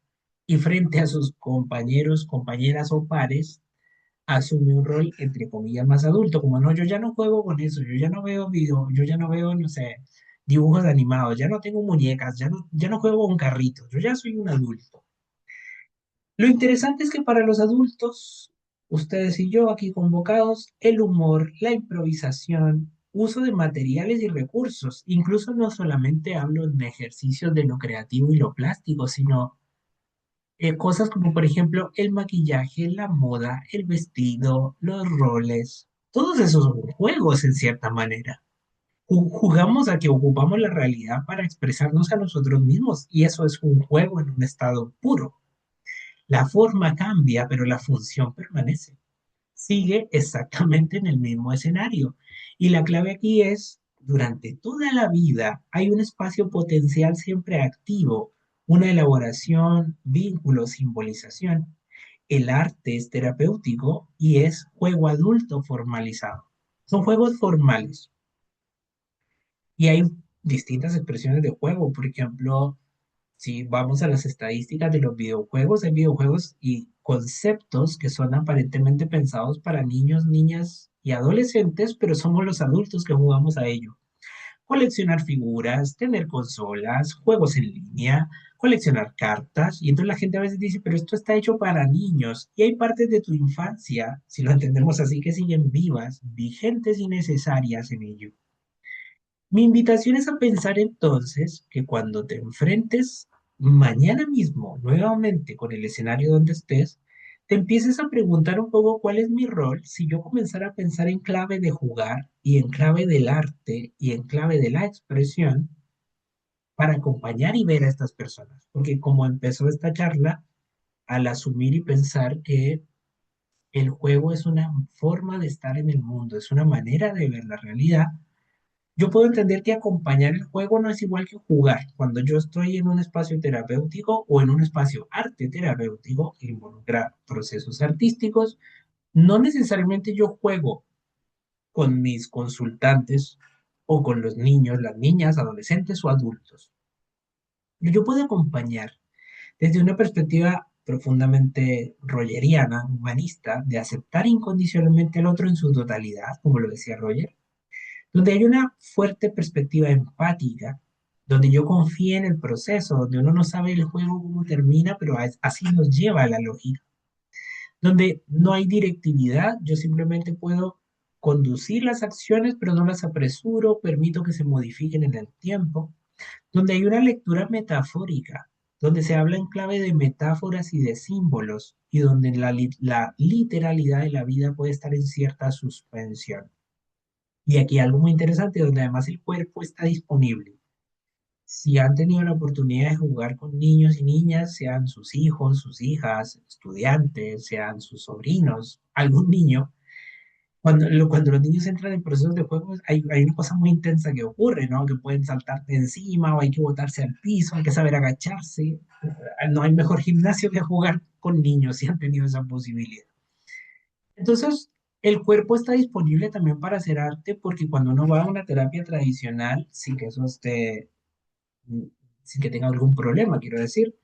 y frente a sus compañeros, compañeras o pares, asume un rol entre comillas más adulto, como no, yo ya no juego con eso, yo ya no veo video, yo ya no veo, no sé, dibujos animados, ya no tengo muñecas, ya no juego con carritos, yo ya soy un adulto. Lo interesante es que para los adultos, ustedes y yo aquí convocados, el humor, la improvisación, uso de materiales y recursos, incluso no solamente hablo de ejercicios de lo creativo y lo plástico, sino Cosas como, por ejemplo, el maquillaje, la moda, el vestido, los roles, todos esos son juegos en cierta manera. Jugamos a que ocupamos la realidad para expresarnos a nosotros mismos y eso es un juego en un estado puro. La forma cambia, pero la función permanece. Sigue exactamente en el mismo escenario. Y la clave aquí es, durante toda la vida hay un espacio potencial siempre activo, una elaboración, vínculo, simbolización. El arte es terapéutico y es juego adulto formalizado. Son juegos formales y hay distintas expresiones de juego. Por ejemplo, si vamos a las estadísticas de los videojuegos, hay videojuegos y conceptos que son aparentemente pensados para niños, niñas y adolescentes, pero somos los adultos que jugamos a ello. Coleccionar figuras, tener consolas, juegos en línea, coleccionar cartas. Y entonces la gente a veces dice, pero esto está hecho para niños. Y hay partes de tu infancia, si lo entendemos así, que siguen vivas, vigentes y necesarias en ello. Mi invitación es a pensar entonces que cuando te enfrentes mañana mismo nuevamente con el escenario donde estés, te empieces a preguntar un poco cuál es mi rol si yo comenzara a pensar en clave de jugar y en clave del arte y en clave de la expresión para acompañar y ver a estas personas. Porque como empezó esta charla, al asumir y pensar que el juego es una forma de estar en el mundo, es una manera de ver la realidad, yo puedo entender que acompañar el juego no es igual que jugar. Cuando yo estoy en un espacio terapéutico o en un espacio arte terapéutico que involucra procesos artísticos, no necesariamente yo juego con mis consultantes o con los niños, las niñas, adolescentes o adultos. Yo puedo acompañar desde una perspectiva profundamente rogeriana, humanista, de aceptar incondicionalmente al otro en su totalidad, como lo decía Roger, donde hay una fuerte perspectiva empática, donde yo confío en el proceso, donde uno no sabe el juego cómo termina, pero así nos lleva a la lógica, donde no hay directividad, yo simplemente puedo conducir las acciones, pero no las apresuro, permito que se modifiquen en el tiempo, donde hay una lectura metafórica, donde se habla en clave de metáforas y de símbolos, y donde la literalidad de la vida puede estar en cierta suspensión. Y aquí algo muy interesante, donde además el cuerpo está disponible. Si han tenido la oportunidad de jugar con niños y niñas, sean sus hijos, sus hijas, estudiantes, sean sus sobrinos, algún niño, cuando los niños entran en procesos de juego, hay una cosa muy intensa que ocurre, ¿no? Que pueden saltar de encima o hay que botarse al piso, hay que saber agacharse. No hay mejor gimnasio que jugar con niños si han tenido esa posibilidad. Entonces, el cuerpo está disponible también para hacer arte porque cuando uno va a una terapia tradicional, sin que eso esté, mm, sin que tenga algún problema, quiero decir,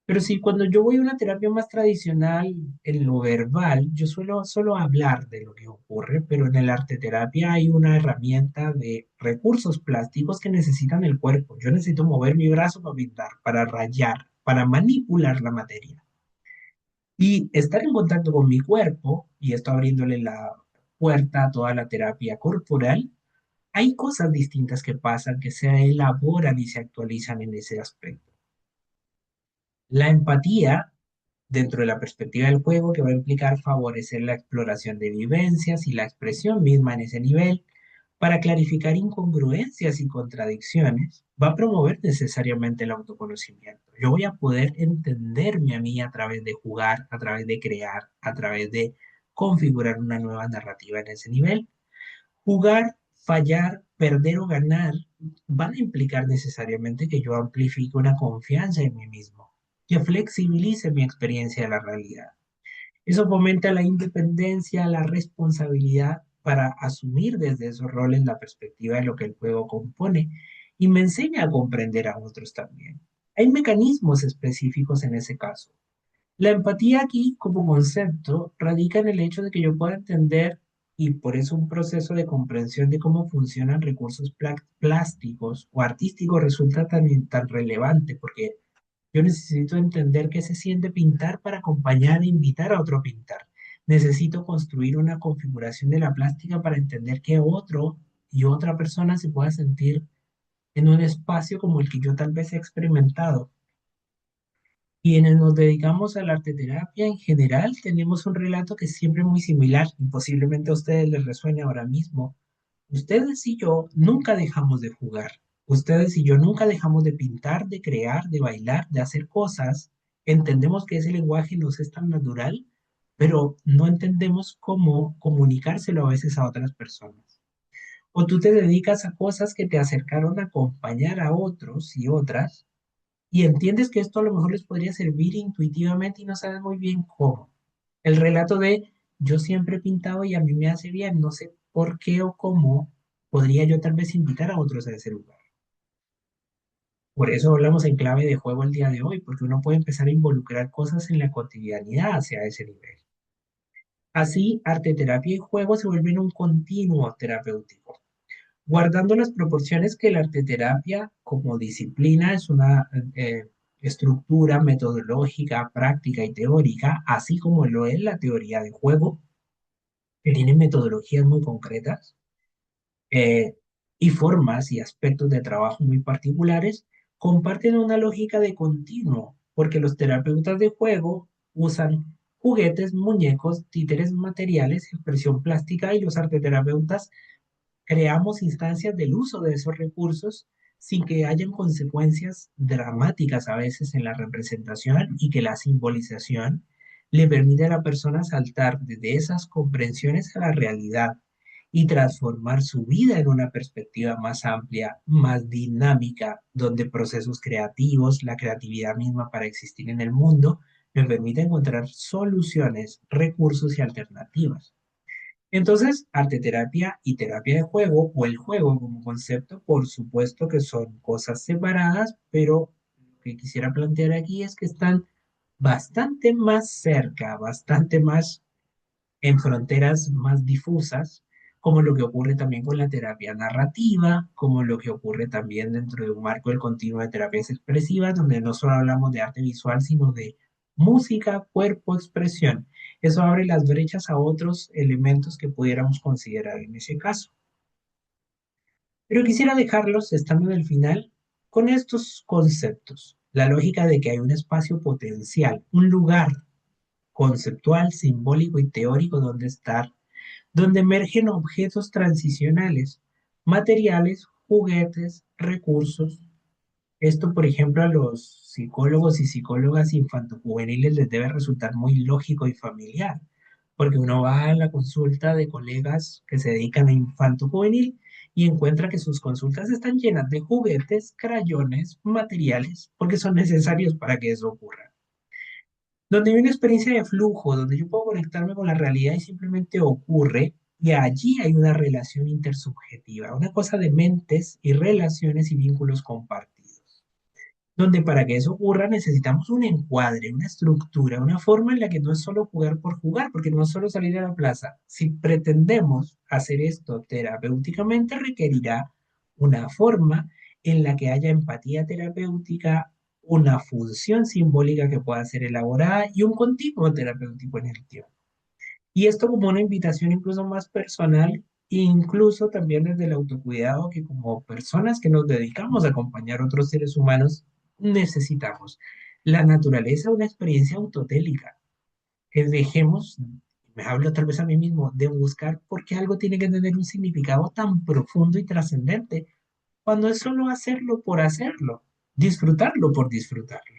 pero sí, cuando yo voy a una terapia más tradicional, en lo verbal, yo suelo solo hablar de lo que ocurre, pero en el arte terapia hay una herramienta de recursos plásticos que necesitan el cuerpo. Yo necesito mover mi brazo para pintar, para rayar, para manipular la materia. Y estar en contacto con mi cuerpo, y esto abriéndole la puerta a toda la terapia corporal, hay cosas distintas que pasan, que se elaboran y se actualizan en ese aspecto. La empatía, dentro de la perspectiva del juego, que va a implicar favorecer la exploración de vivencias y la expresión misma en ese nivel, para clarificar incongruencias y contradicciones, va a promover necesariamente el autoconocimiento. Yo voy a poder entenderme a mí a través de jugar, a través de crear, a través de configurar una nueva narrativa en ese nivel. Jugar, fallar, perder o ganar van a implicar necesariamente que yo amplifique una confianza en mí mismo, que flexibilice mi experiencia de la realidad. Eso fomenta la independencia, la responsabilidad para asumir desde esos roles la perspectiva de lo que el juego compone y me enseña a comprender a otros también. Hay mecanismos específicos en ese caso. La empatía aquí como concepto radica en el hecho de que yo pueda entender y por eso un proceso de comprensión de cómo funcionan recursos plásticos o artísticos resulta tan relevante porque yo necesito entender qué se siente pintar para acompañar e invitar a otro a pintar. Necesito construir una configuración de la plástica para entender que otro y otra persona se pueda sentir en un espacio como el que yo tal vez he experimentado. Quienes nos dedicamos a la arte terapia en general tenemos un relato que es siempre muy similar y posiblemente a ustedes les resuene ahora mismo. Ustedes y yo nunca dejamos de jugar. Ustedes y yo nunca dejamos de pintar, de crear, de bailar, de hacer cosas. Entendemos que ese lenguaje nos es tan natural, pero no entendemos cómo comunicárselo a veces a otras personas. O tú te dedicas a cosas que te acercaron a acompañar a otros y otras y entiendes que esto a lo mejor les podría servir intuitivamente y no sabes muy bien cómo. El relato de yo siempre he pintado y a mí me hace bien, no sé por qué o cómo podría yo tal vez invitar a otros a ese lugar. Por eso hablamos en clave de juego el día de hoy, porque uno puede empezar a involucrar cosas en la cotidianidad hacia ese nivel. Así, arte, terapia y juego se vuelven un continuo terapéutico, guardando las proporciones que la arteterapia como disciplina es una estructura metodológica, práctica y teórica, así como lo es la teoría de juego, que tiene metodologías muy concretas eh, y formas y aspectos de trabajo muy particulares, comparten una lógica de continuo, porque los terapeutas de juego usan juguetes, muñecos, títeres materiales, expresión plástica y los arteterapeutas creamos instancias del uso de esos recursos sin que hayan consecuencias dramáticas a veces en la representación y que la simbolización le permite a la persona saltar desde esas comprensiones a la realidad y transformar su vida en una perspectiva más amplia, más dinámica, donde procesos creativos, la creatividad misma para existir en el mundo, me permite encontrar soluciones, recursos y alternativas. Entonces, arteterapia y terapia de juego o el juego como concepto, por supuesto que son cosas separadas, pero lo que quisiera plantear aquí es que están bastante más cerca, bastante más en fronteras más difusas, como lo que ocurre también con la terapia narrativa, como lo que ocurre también dentro de un marco del continuo de terapias expresivas, donde no solo hablamos de arte visual, sino de música, cuerpo, expresión. Eso abre las brechas a otros elementos que pudiéramos considerar en ese caso. Pero quisiera dejarlos, estando en el final, con estos conceptos. La lógica de que hay un espacio potencial, un lugar conceptual, simbólico y teórico donde estar, donde emergen objetos transicionales, materiales, juguetes, recursos. Esto, por ejemplo, a los psicólogos y psicólogas infantojuveniles les debe resultar muy lógico y familiar, porque uno va a la consulta de colegas que se dedican a infantojuvenil y encuentra que sus consultas están llenas de juguetes, crayones, materiales, porque son necesarios para que eso ocurra. Donde hay una experiencia de flujo, donde yo puedo conectarme con la realidad y simplemente ocurre, y allí hay una relación intersubjetiva, una cosa de mentes y relaciones y vínculos compartidos. Donde para que eso ocurra necesitamos un encuadre, una estructura, una forma en la que no es solo jugar por jugar, porque no es solo salir a la plaza. Si pretendemos hacer esto terapéuticamente, requerirá una forma en la que haya empatía terapéutica, una función simbólica que pueda ser elaborada y un continuo terapéutico en el tiempo. Y esto como una invitación incluso más personal, incluso también desde el autocuidado que como personas que nos dedicamos a acompañar a otros seres humanos necesitamos. La naturaleza es una experiencia autotélica, que dejemos, me hablo tal vez a mí mismo, de buscar por qué algo tiene que tener un significado tan profundo y trascendente, cuando es solo hacerlo, disfrutarlo por disfrutarlo.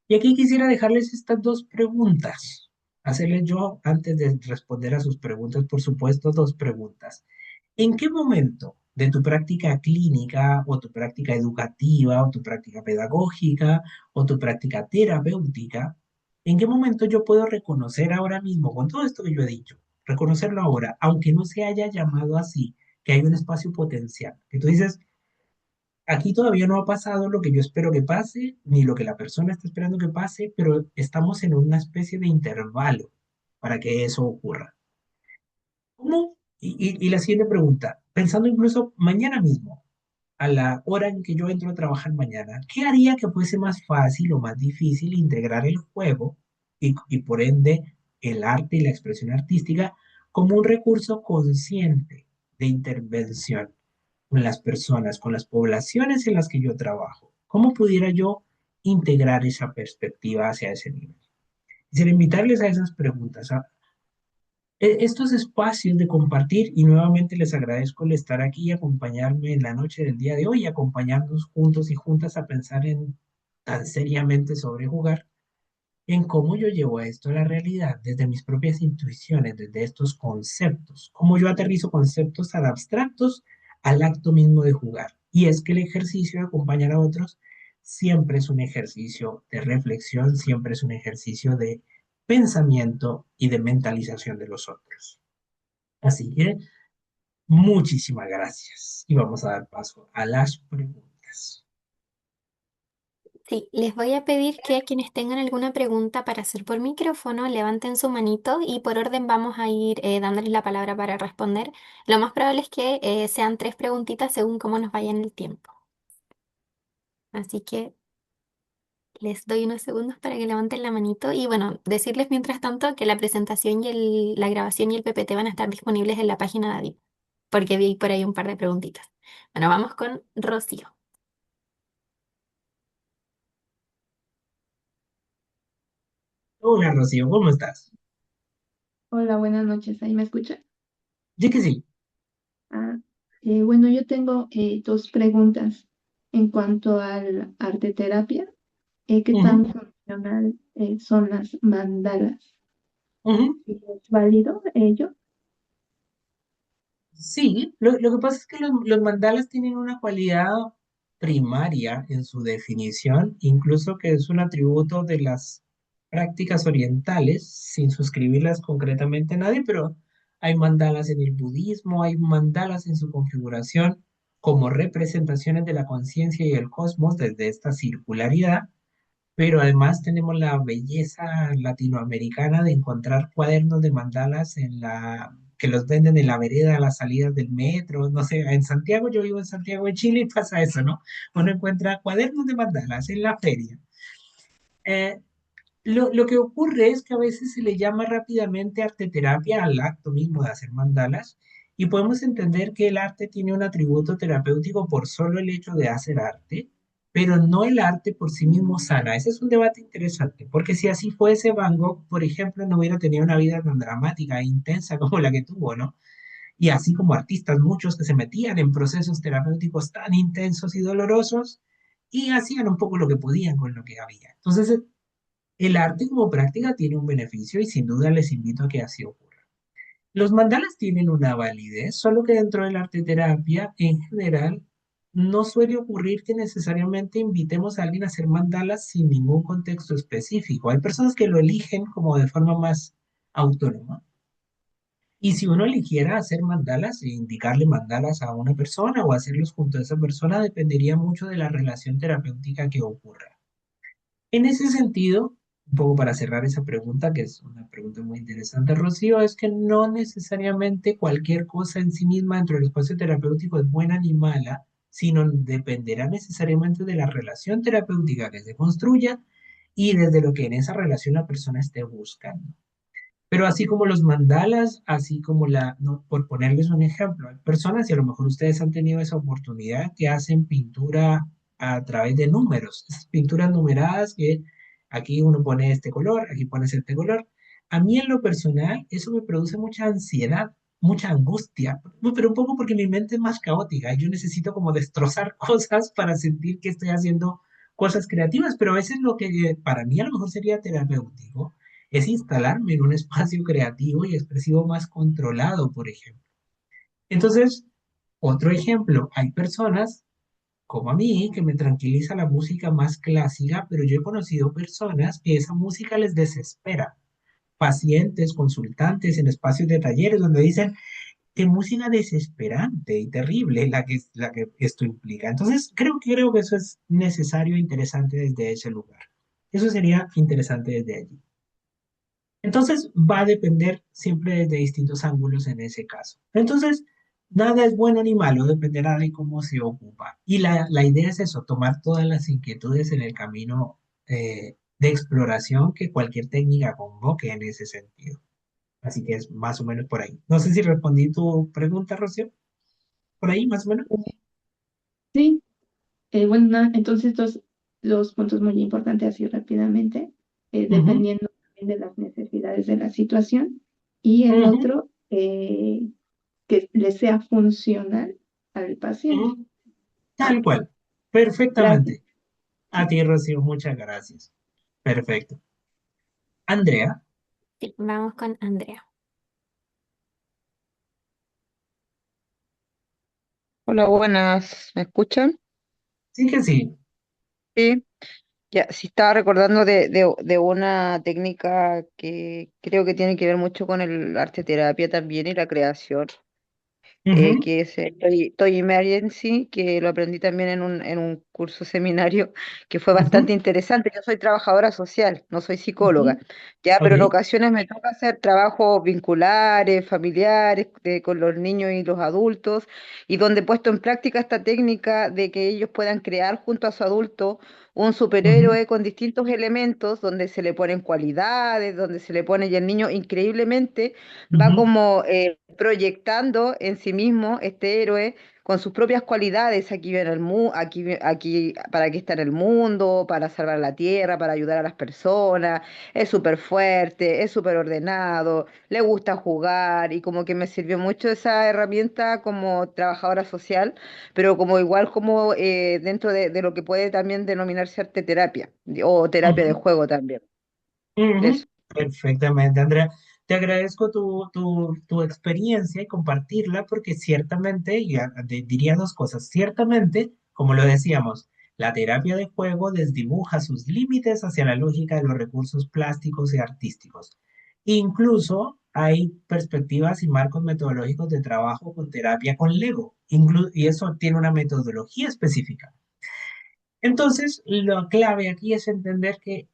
Y aquí quisiera dejarles estas dos preguntas. Hacerles yo, antes de responder a sus preguntas, por supuesto, dos preguntas. ¿En qué momento de tu práctica clínica o tu práctica educativa o tu práctica pedagógica o tu práctica terapéutica, en qué momento yo puedo reconocer ahora mismo, con todo esto que yo he dicho, reconocerlo ahora, aunque no se haya llamado así, que hay un espacio potencial? Que tú dices, aquí todavía no ha pasado lo que yo espero que pase, ni lo que la persona está esperando que pase, pero estamos en una especie de intervalo para que eso ocurra. ¿Cómo? Y la siguiente pregunta, pensando incluso mañana mismo, a la hora en que yo entro a trabajar mañana, ¿qué haría que fuese más fácil o más difícil integrar el juego y por ende el arte y la expresión artística como un recurso consciente de intervención con las personas, con las poblaciones en las que yo trabajo? ¿Cómo pudiera yo integrar esa perspectiva hacia ese nivel. Quisiera invitarles a esas preguntas, a estos espacios de compartir y nuevamente les agradezco el estar aquí y acompañarme en la noche del día de hoy, acompañarnos juntos y juntas a pensar en tan seriamente sobre jugar, en cómo yo llevo esto a la realidad desde mis propias intuiciones, desde estos conceptos, cómo yo aterrizo conceptos tan abstractos al acto mismo de jugar. Y es que el ejercicio de acompañar a otros siempre es un ejercicio de reflexión, siempre es un ejercicio de pensamiento y de mentalización de los otros. Así que muchísimas gracias y vamos a dar paso a las preguntas. Sí, les voy a pedir que quienes tengan alguna pregunta para hacer por micrófono levanten su manito y por orden vamos a ir dándoles la palabra para responder. Lo más probable es que sean tres preguntitas según cómo nos vaya en el tiempo. Así que les doy unos segundos para que levanten la manito y bueno, decirles mientras tanto que la presentación y la grabación y el PPT van a estar disponibles en la página de Adip, porque vi por ahí un par de preguntitas. Bueno, vamos con Rocío. Hola Rocío, ¿cómo estás? Hola, buenas noches. ¿Ahí me escucha? Sí que sí. Ah, bueno, yo tengo dos preguntas en cuanto al arte terapia. ¿Qué tan Ujú, funcional son las mandalas? ujú. ¿Es válido ello? Sí, lo que pasa es que los mandalas tienen una cualidad primaria en su definición, incluso que es un atributo de las prácticas orientales, sin suscribirlas concretamente a nadie, pero hay mandalas en el budismo, hay mandalas en su configuración como representaciones de la conciencia y el cosmos desde esta circularidad, pero además tenemos la belleza latinoamericana de encontrar cuadernos de mandalas que los venden en la vereda a las salidas del metro, no sé, en Santiago, yo vivo en Santiago de Chile y pasa eso, ¿no? Uno encuentra cuadernos de mandalas en la feria. Eh, lo que ocurre es que a veces se le llama rápidamente arte terapia al acto mismo de hacer mandalas y podemos entender que el arte tiene un atributo terapéutico por solo el hecho de hacer arte, pero no el arte por sí mismo sana. Ese es un debate interesante, porque si así fuese, Van Gogh, por ejemplo, no hubiera tenido una vida tan dramática e intensa como la que tuvo, ¿no? Y así como artistas, muchos que se metían en procesos terapéuticos tan intensos y dolorosos y hacían un poco lo que podían con lo que había. Entonces, el arte como práctica tiene un beneficio y sin duda les invito a que así ocurra. Los mandalas tienen una validez, solo que dentro del arte terapia en general no suele ocurrir que necesariamente invitemos a alguien a hacer mandalas sin ningún contexto específico. Hay personas que lo eligen como de forma más autónoma. Y si uno eligiera hacer mandalas e indicarle mandalas a una persona o hacerlos junto a esa persona, dependería mucho de la relación terapéutica que ocurra. En ese sentido, un poco para cerrar esa pregunta, que es una pregunta muy interesante, Rocío, es que no necesariamente cualquier cosa en sí misma dentro del espacio terapéutico es buena ni mala, sino dependerá necesariamente de la relación terapéutica que se construya y desde lo que en esa relación la persona esté buscando. Pero así como los mandalas, así como no, por ponerles un ejemplo, hay personas, y a lo mejor ustedes han tenido esa oportunidad, que hacen pintura a través de números, esas pinturas numeradas que aquí uno pone este color, aquí pones este color. A mí en lo personal eso me produce mucha ansiedad, mucha angustia, pero un poco porque mi mente es más caótica y yo necesito como destrozar cosas para sentir que estoy haciendo cosas creativas, pero a veces lo que para mí a lo mejor sería terapéutico es instalarme en un espacio creativo y expresivo más controlado, por ejemplo. Entonces, otro ejemplo, hay personas como a mí que me tranquiliza la música más clásica, pero yo he conocido personas que esa música les desespera. Pacientes, consultantes en espacios de talleres donde dicen, qué música desesperante y terrible la que esto implica. Entonces, creo que eso es necesario e interesante desde ese lugar. Eso sería interesante desde allí. Entonces va a depender siempre desde distintos ángulos en ese caso. Entonces, nada es bueno ni malo, dependerá de cómo se ocupa. Y la idea es eso, tomar todas las inquietudes en el camino de exploración que cualquier técnica convoque en ese sentido. Así que es más o menos por ahí. No sé si respondí tu pregunta, Rocío. Por ahí, más o menos. Sí, bueno, entonces dos puntos muy importantes así rápidamente, Ujú, dependiendo también de las necesidades de la situación. Y el ujú, otro, que le sea funcional al paciente. ujú. Tal cual. Gracias. Perfectamente. A Sí. ti, Rocío, muchas gracias. Perfecto. Andrea, Sí, vamos con Andrea. Hola, buenas, ¿me escuchan? sí que sí. Sí, ya, sí estaba recordando de una técnica que creo que tiene que ver mucho con el arte terapia también y la creación, Ujú, que es el Toy Emergency, que lo aprendí también en un curso seminario que fue bastante ujú, interesante. Yo soy trabajadora social, no soy psicóloga, ujú. ya, Ok. pero en ocasiones me toca hacer trabajos vinculares, familiares, con los niños y los adultos, y donde he puesto en práctica esta técnica de que ellos puedan crear junto a su adulto un Ujú, superhéroe con distintos elementos, donde se le ponen cualidades, donde se le pone, y el niño increíblemente va ujú, como proyectando en sí mismo este héroe con sus propias cualidades. Aquí viene aquí para qué está en el mundo, para salvar la tierra, para ayudar a las personas. Es súper fuerte, es súper ordenado, le gusta jugar, y como que me sirvió mucho esa herramienta como trabajadora social, pero como igual como dentro de lo que puede también denominarse arte terapia o terapia de ujú. juego también. Eso. Ujú, perfectamente, Andrea. Te agradezco tu experiencia y compartirla porque ciertamente, diría dos cosas. Ciertamente, como lo decíamos, la terapia de juego desdibuja sus límites hacia la lógica de los recursos plásticos y artísticos. Incluso hay perspectivas y marcos metodológicos de trabajo con terapia con Lego, y eso tiene una metodología específica. Entonces, lo clave aquí es entender que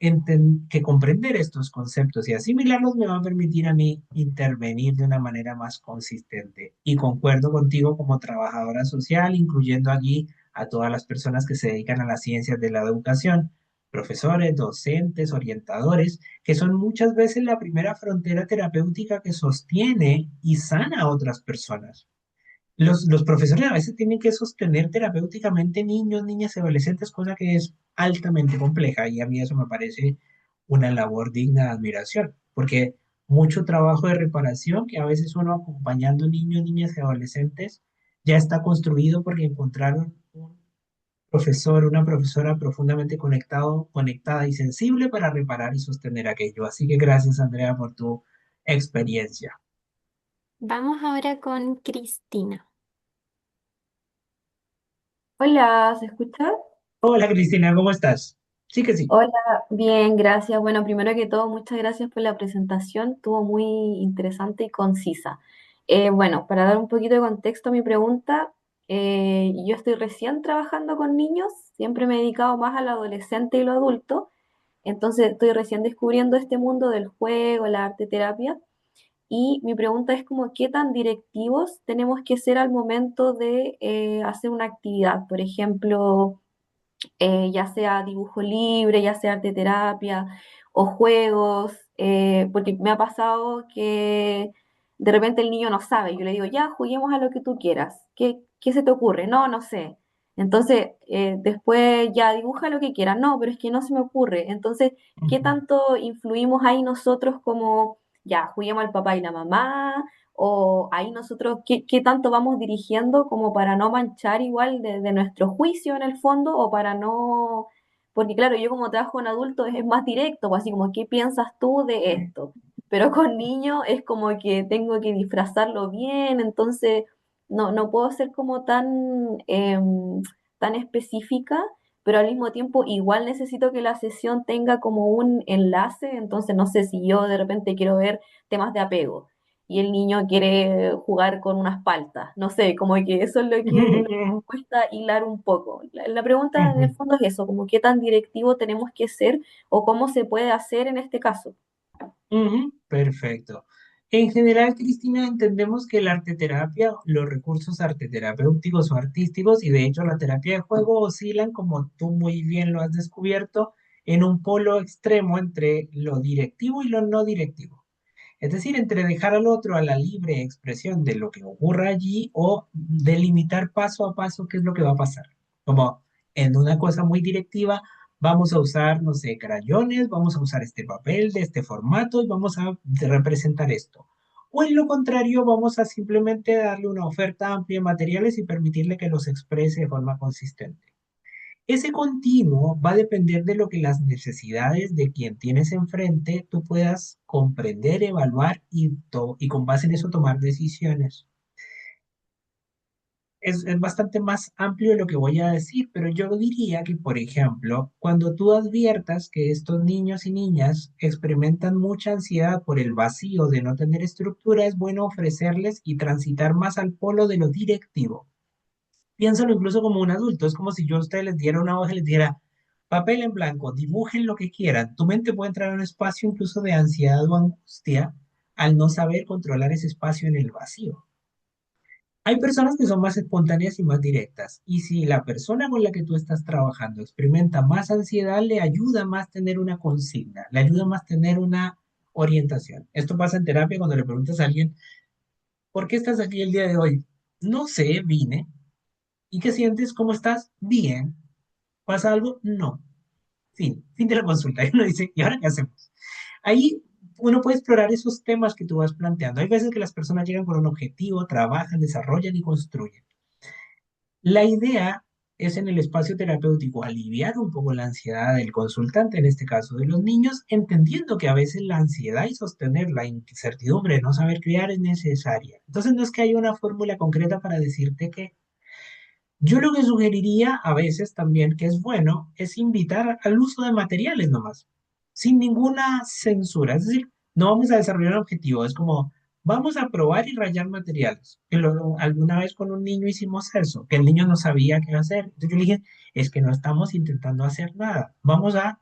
comprender estos conceptos y asimilarlos me va a permitir a mí intervenir de una manera más consistente. Y concuerdo contigo como trabajadora social, incluyendo allí a todas las personas que se dedican a las ciencias de la educación, profesores, docentes, orientadores, que son muchas veces la primera frontera terapéutica que sostiene y sana a otras personas. Los profesores a veces tienen que sostener terapéuticamente niños, niñas y adolescentes, cosa que es altamente compleja y a mí eso me parece una labor digna de admiración, porque mucho trabajo de reparación que a veces uno acompañando niños, niñas y adolescentes ya está construido porque encontraron un profesor, una profesora profundamente conectada y sensible para reparar y sostener aquello. Así que gracias, Andrea, por tu experiencia. Vamos ahora con Cristina. Hola, ¿se escucha? Hola, Cristina, ¿cómo estás? Sí que sí. Hola, bien, gracias. Bueno, primero que todo, muchas gracias por la presentación. Estuvo muy interesante y concisa. Bueno, para dar un poquito de contexto a mi pregunta, yo estoy recién trabajando con niños, siempre me he dedicado más al adolescente y lo adulto, entonces estoy recién descubriendo este mundo del juego, la arte terapia, y mi pregunta es como, ¿qué tan directivos tenemos que ser al momento de hacer una actividad? Por ejemplo, ya sea dibujo libre, ya sea arte terapia o juegos, porque me ha pasado que de repente el niño no sabe, yo le digo, ya, juguemos a lo que tú quieras, ¿qué se te ocurre? No, no sé. Entonces, después ya dibuja lo que quieras, no, pero es que no se me ocurre. Entonces, ¿qué Ujú. tanto influimos ahí nosotros como, ya, juguemos al papá y la mamá? O ahí nosotros, ¿qué tanto vamos dirigiendo como para no manchar igual de nuestro juicio en el fondo o para no, porque claro, yo como trabajo en adultos es más directo, pues así como, ¿qué piensas tú de esto? Pero con niños es como que tengo que disfrazarlo bien, entonces no puedo ser como tan específica, pero al mismo tiempo igual necesito que la sesión tenga como un enlace, entonces no sé si yo de repente quiero ver temas de apego y el niño quiere jugar con unas paltas. No sé, como que eso es lo que me cuesta hilar un poco. La pregunta en el Ujú, fondo es eso, como qué tan directivo tenemos que ser o cómo se puede hacer en este caso. ujú, perfecto. En general, Cristina, entendemos que la arteterapia, los recursos arteterapéuticos o artísticos, y de hecho la terapia de juego oscilan, como tú muy bien lo has descubierto, en un polo extremo entre lo directivo y lo no directivo. Es decir, entre dejar al otro a la libre expresión de lo que ocurra allí o delimitar paso a paso qué es lo que va a pasar. Como en una cosa muy directiva, Vamos a usar, no sé, crayones, vamos a usar este papel de este formato y vamos a representar esto. O en lo contrario, vamos a simplemente darle una oferta amplia de materiales y permitirle que los exprese de forma consistente. Ese continuo va a depender de lo que las necesidades de quien tienes enfrente tú puedas comprender, evaluar y con base en eso tomar decisiones. Es bastante más amplio lo que voy a decir, pero yo diría que, por ejemplo, cuando tú adviertas que estos niños y niñas experimentan mucha ansiedad por el vacío de no tener estructura, es bueno ofrecerles y transitar más al polo de lo directivo. Piénsalo incluso como un adulto, es como si yo a ustedes les diera una hoja y les diera papel en blanco, dibujen lo que quieran. Tu mente puede entrar en un espacio incluso de ansiedad o angustia al no saber controlar ese espacio en el vacío. Hay personas que son más espontáneas y más directas, y si la persona con la que tú estás trabajando experimenta más ansiedad, le ayuda más tener una consigna, le ayuda más tener una orientación. Esto pasa en terapia cuando le preguntas a alguien, ¿por qué estás aquí el día de hoy? No sé, vine. ¿Y qué sientes? ¿Cómo estás? Bien. ¿Pasa algo? No. Fin de la consulta. Y uno dice, ¿y ahora qué hacemos? Ahí uno puede explorar esos temas que tú vas planteando. Hay veces que las personas llegan con un objetivo, trabajan, desarrollan y construyen. La idea es en el espacio terapéutico aliviar un poco la ansiedad del consultante, en este caso de los niños, entendiendo que a veces la ansiedad y sostener la incertidumbre de no saber criar es necesaria. Entonces no es que haya una fórmula concreta para decirte que yo lo que sugeriría a veces también, que es bueno, es invitar al uso de materiales nomás, sin ninguna censura. Es decir, no vamos a desarrollar un objetivo, es como, vamos a probar y rayar materiales. Alguna vez con un niño hicimos eso, que el niño no sabía qué hacer. Entonces yo le dije, es que no estamos intentando hacer nada, vamos a...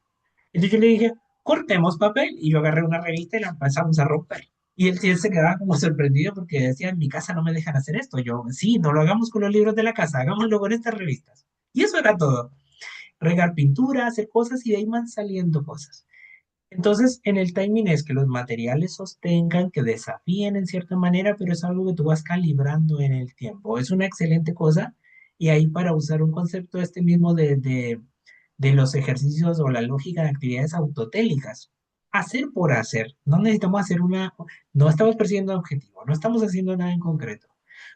Entonces yo le dije, cortemos papel y yo agarré una revista y la empezamos a romper. Y él sí se quedaba como sorprendido porque decía, en mi casa no me dejan hacer esto. Yo, sí, no lo hagamos con los libros de la casa, hagámoslo con estas revistas. Y eso era todo. Regar pintura, hacer cosas y de ahí van saliendo cosas. Entonces, en el timing es que los materiales sostengan, que desafíen en cierta manera, pero es algo que tú vas calibrando en el tiempo. Es una excelente cosa. Y ahí para usar un concepto este mismo de los ejercicios o la lógica de actividades autotélicas. Hacer por hacer. No necesitamos hacer una, no estamos persiguiendo un objetivo, no estamos haciendo nada en concreto.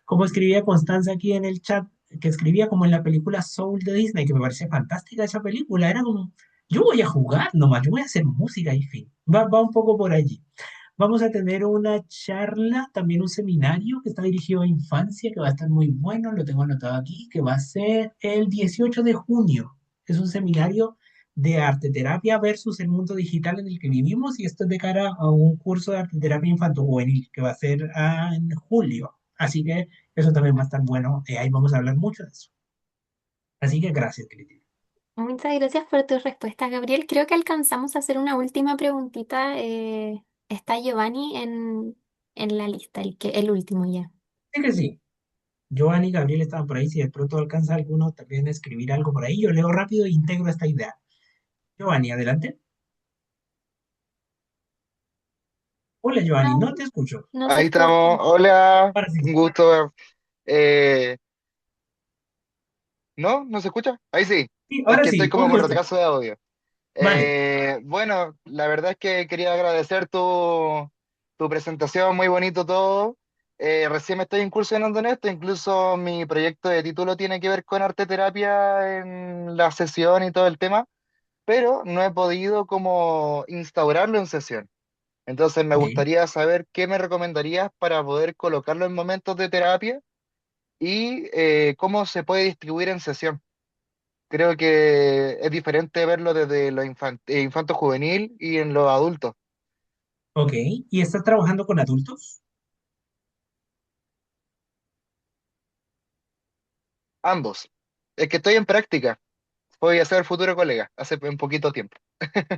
Como escribía Constanza aquí en el chat, que escribía como en la película Soul de Disney, que me parece fantástica esa película, era como, yo voy a jugar nomás, yo voy a hacer música y fin. Va un poco por allí. Vamos a tener una charla, también un seminario que está dirigido a infancia, que va a estar muy bueno, lo tengo anotado aquí, que va a ser el 18 de junio. Es un seminario de arte terapia versus el mundo digital en el que vivimos y esto es de cara a un curso de arte terapia infanto-juvenil que va a ser en julio. Así que eso también va a estar bueno. Ahí vamos a hablar mucho de eso. Así que gracias, Cristina. Muchas gracias por tu respuesta, Gabriel. Creo que alcanzamos a hacer una última preguntita. Está Giovanni en la lista, el último ya. Sí que sí. Joan y Gabriel estaban por ahí. Si de pronto alcanza alguno también a escribir algo por ahí, yo leo rápido e integro esta idea. Giovanni, adelante. Hola, Giovanni, no No, te escucho. no se Ahí escucha. estamos. Hola, Ahora sí. un gusto. Eh, ¿No? ¿No se escucha? Ahí sí. Sí, Es ahora que estoy sí, como un con gusto. retraso de audio. Vale. Bueno, la verdad es que quería agradecer tu presentación, muy bonito todo. Recién me estoy incursionando en esto, incluso mi proyecto de título tiene que ver con arte terapia en la sesión y todo el tema, pero no he podido como instaurarlo en sesión. Entonces me Ok, gustaría saber qué me recomendarías para poder colocarlo en momentos de terapia y cómo se puede distribuir en sesión. Creo que es diferente verlo desde lo infanto juvenil y en los adultos, ok. ¿Y estás trabajando con adultos? ambos. Es que estoy en práctica, voy a ser futuro colega hace un poquito tiempo.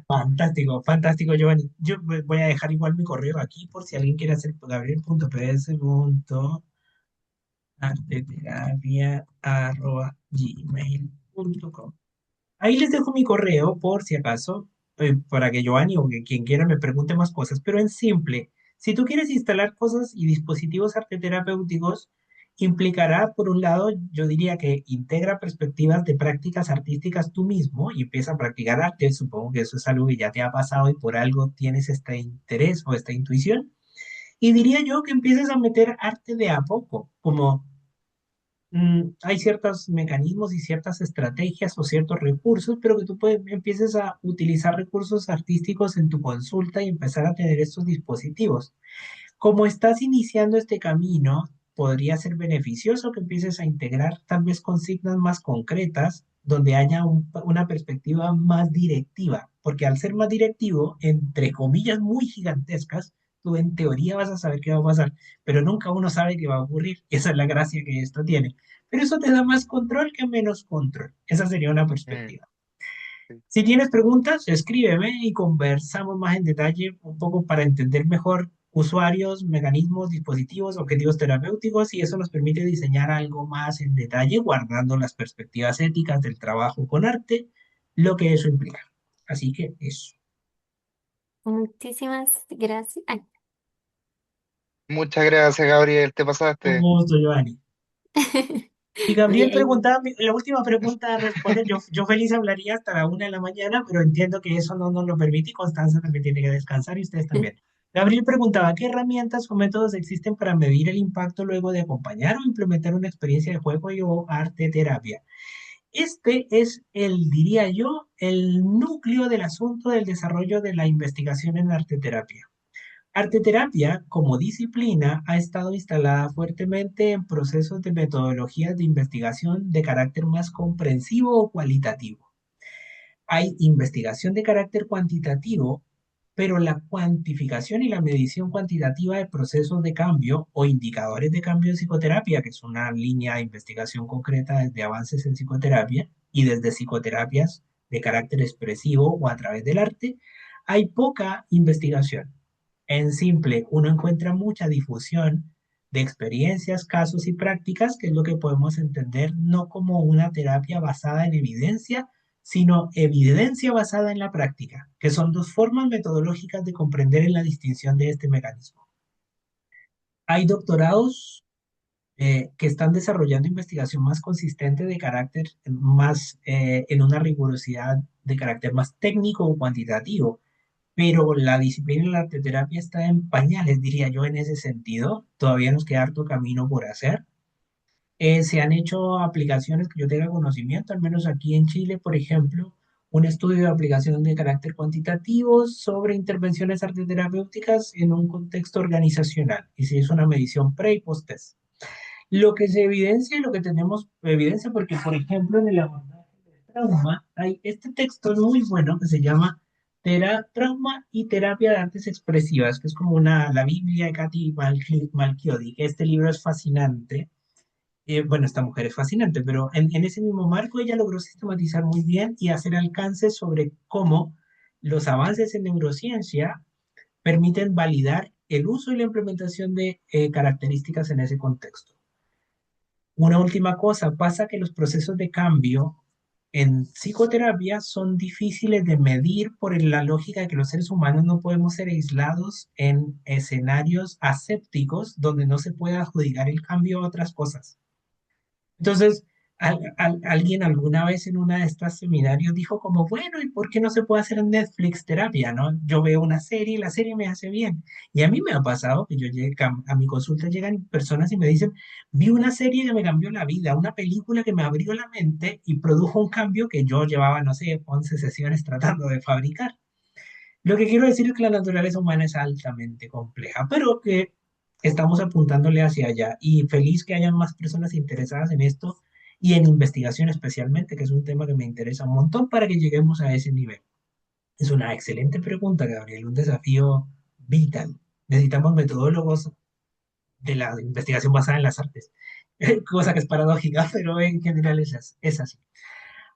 Fantástico, fantástico, Giovanni. Yo voy a dejar igual mi correo aquí por si alguien quiere hacer gabriel.ps.arteterapia@gmail.com. Ahí les dejo mi correo por si acaso, para que Giovanni o que quien quiera me pregunte más cosas, pero en simple, si tú quieres instalar cosas y dispositivos arteterapéuticos, implicará, por un lado, yo diría que integra perspectivas de prácticas artísticas tú mismo y empieza a practicar arte. Supongo que eso es algo que ya te ha pasado y por algo tienes este interés o esta intuición. Y diría yo que empieces a meter arte de a poco, como hay ciertos mecanismos y ciertas estrategias o ciertos recursos, pero que tú empieces a utilizar recursos artísticos en tu consulta y empezar a tener estos dispositivos. Como estás iniciando este camino, podría ser beneficioso que empieces a integrar tal vez consignas más concretas, donde haya una perspectiva más directiva, porque al ser más directivo, entre comillas muy gigantescas, tú en teoría vas a saber qué va a pasar, pero nunca uno sabe qué va a ocurrir. Esa es la gracia que esto tiene. Pero eso te da más control que menos control. Esa sería una Mm, perspectiva. sí. Si tienes preguntas, escríbeme y conversamos más en detalle un poco para entender mejor usuarios, mecanismos, dispositivos, objetivos terapéuticos y eso nos permite diseñar algo más en detalle, guardando las perspectivas éticas del trabajo con arte, lo que eso implica. Así que eso. Muchísimas gracias. Ay. Muchas gracias, Gabriel, te Un pasaste. gusto, Giovanni. Y Gabriel Bien. preguntaba, la última pregunta a responder, yo feliz hablaría hasta la 1 de la mañana, pero entiendo que eso no nos lo permite y Constanza también tiene que descansar y ustedes también. Gabriel preguntaba, ¿qué herramientas o métodos existen para medir el impacto luego de acompañar o implementar una experiencia de juego y o arte terapia? Este es diría yo, el núcleo del asunto del desarrollo de la investigación en arte terapia. Arteterapia, como disciplina, ha estado instalada fuertemente en procesos de metodologías de investigación de carácter más comprensivo o cualitativo. Hay investigación de carácter cuantitativo, pero la cuantificación y la medición cuantitativa de procesos de cambio o indicadores de cambio en psicoterapia, que es una línea de investigación concreta desde avances en psicoterapia y desde psicoterapias de carácter expresivo o a través del arte, hay poca investigación. En simple, uno encuentra mucha difusión de experiencias, casos y prácticas, que es lo que podemos entender no como una terapia basada en evidencia, sino evidencia basada en la práctica, que son dos formas metodológicas de comprender en la distinción de este mecanismo. Hay doctorados que están desarrollando investigación más consistente de carácter más en una rigurosidad de carácter más técnico o cuantitativo, pero la disciplina de la arteterapia está en pañales, diría yo, en ese sentido. Todavía nos queda harto camino por hacer. Se han hecho aplicaciones que yo tenga conocimiento, al menos aquí en Chile, por ejemplo, un estudio de aplicación de carácter cuantitativo sobre intervenciones arteterapéuticas en un contexto organizacional y se hizo una medición pre y post test. Lo que se evidencia y lo que tenemos evidencia, porque por ejemplo en el abordaje del trauma, hay este texto es muy bueno que se llama Trauma y Terapia de Artes Expresivas, que es como la Biblia de Katy Malchiodi, que este libro es fascinante. Bueno, esta mujer es fascinante, pero en ese mismo marco ella logró sistematizar muy bien y hacer alcances sobre cómo los avances en neurociencia permiten validar el uso y la implementación de características en ese contexto. Una última cosa, pasa que los procesos de cambio en psicoterapia son difíciles de medir por la lógica de que los seres humanos no podemos ser aislados en escenarios asépticos donde no se pueda adjudicar el cambio a otras cosas. Entonces, alguien alguna vez en una de estas seminarios dijo como, bueno, ¿y por qué no se puede hacer en Netflix terapia, no? Yo veo una serie y la serie me hace bien. Y a mí me ha pasado que yo a mi consulta llegan personas y me dicen, vi una serie que me cambió la vida, una película que me abrió la mente y produjo un cambio que yo llevaba, no sé, 11 sesiones tratando de fabricar. Lo que quiero decir es que la naturaleza humana es altamente compleja, pero que estamos apuntándole hacia allá y feliz que hayan más personas interesadas en esto y en investigación especialmente, que es un tema que me interesa un montón para que lleguemos a ese nivel. Es una excelente pregunta, Gabriel, un desafío vital. Necesitamos metodólogos de la investigación basada en las artes, cosa que es paradójica, pero en general es así.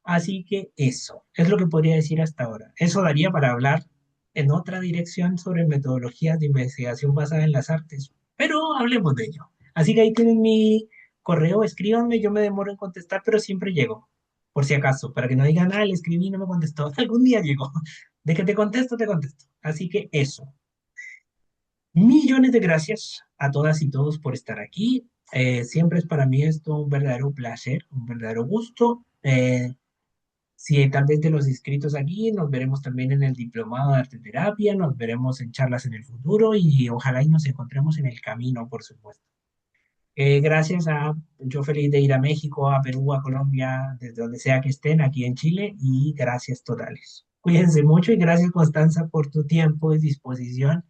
Así que eso es lo que podría decir hasta ahora. Eso daría para hablar en otra dirección sobre metodologías de investigación basada en las artes, pero hablemos de ello. Así que ahí tienen mi correo, escríbanme, yo me demoro en contestar, pero siempre llego, por si acaso, para que no digan, ah, le escribí y no me contestó. Algún día llego. De que te contesto, te contesto. Así que eso. Millones de gracias a todas y todos por estar aquí. Siempre es para mí esto un verdadero placer, un verdadero gusto. Si tal vez de los inscritos aquí, nos veremos también en el diplomado de arte terapia, nos veremos en charlas en el futuro y ojalá y nos encontremos en el camino, por supuesto. Gracias a, yo feliz de ir a México, a Perú, a Colombia, desde donde sea que estén, aquí en Chile, y gracias totales. Cuídense mucho y gracias Constanza por tu tiempo y disposición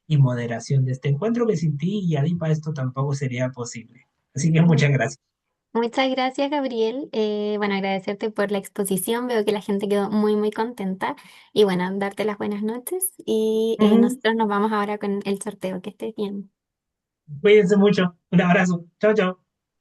y moderación de este encuentro que sin ti y Adipa esto tampoco sería posible. Así que Mm, muchas gracias. Muchas gracias, Gabriel. Bueno, agradecerte por la exposición. Veo que la gente quedó muy, muy contenta. Y bueno, darte las buenas noches. Y Ujú. nosotros nos vamos ahora con el sorteo. Que estés bien. Cuídense mucho. Un abrazo. Chao, chao.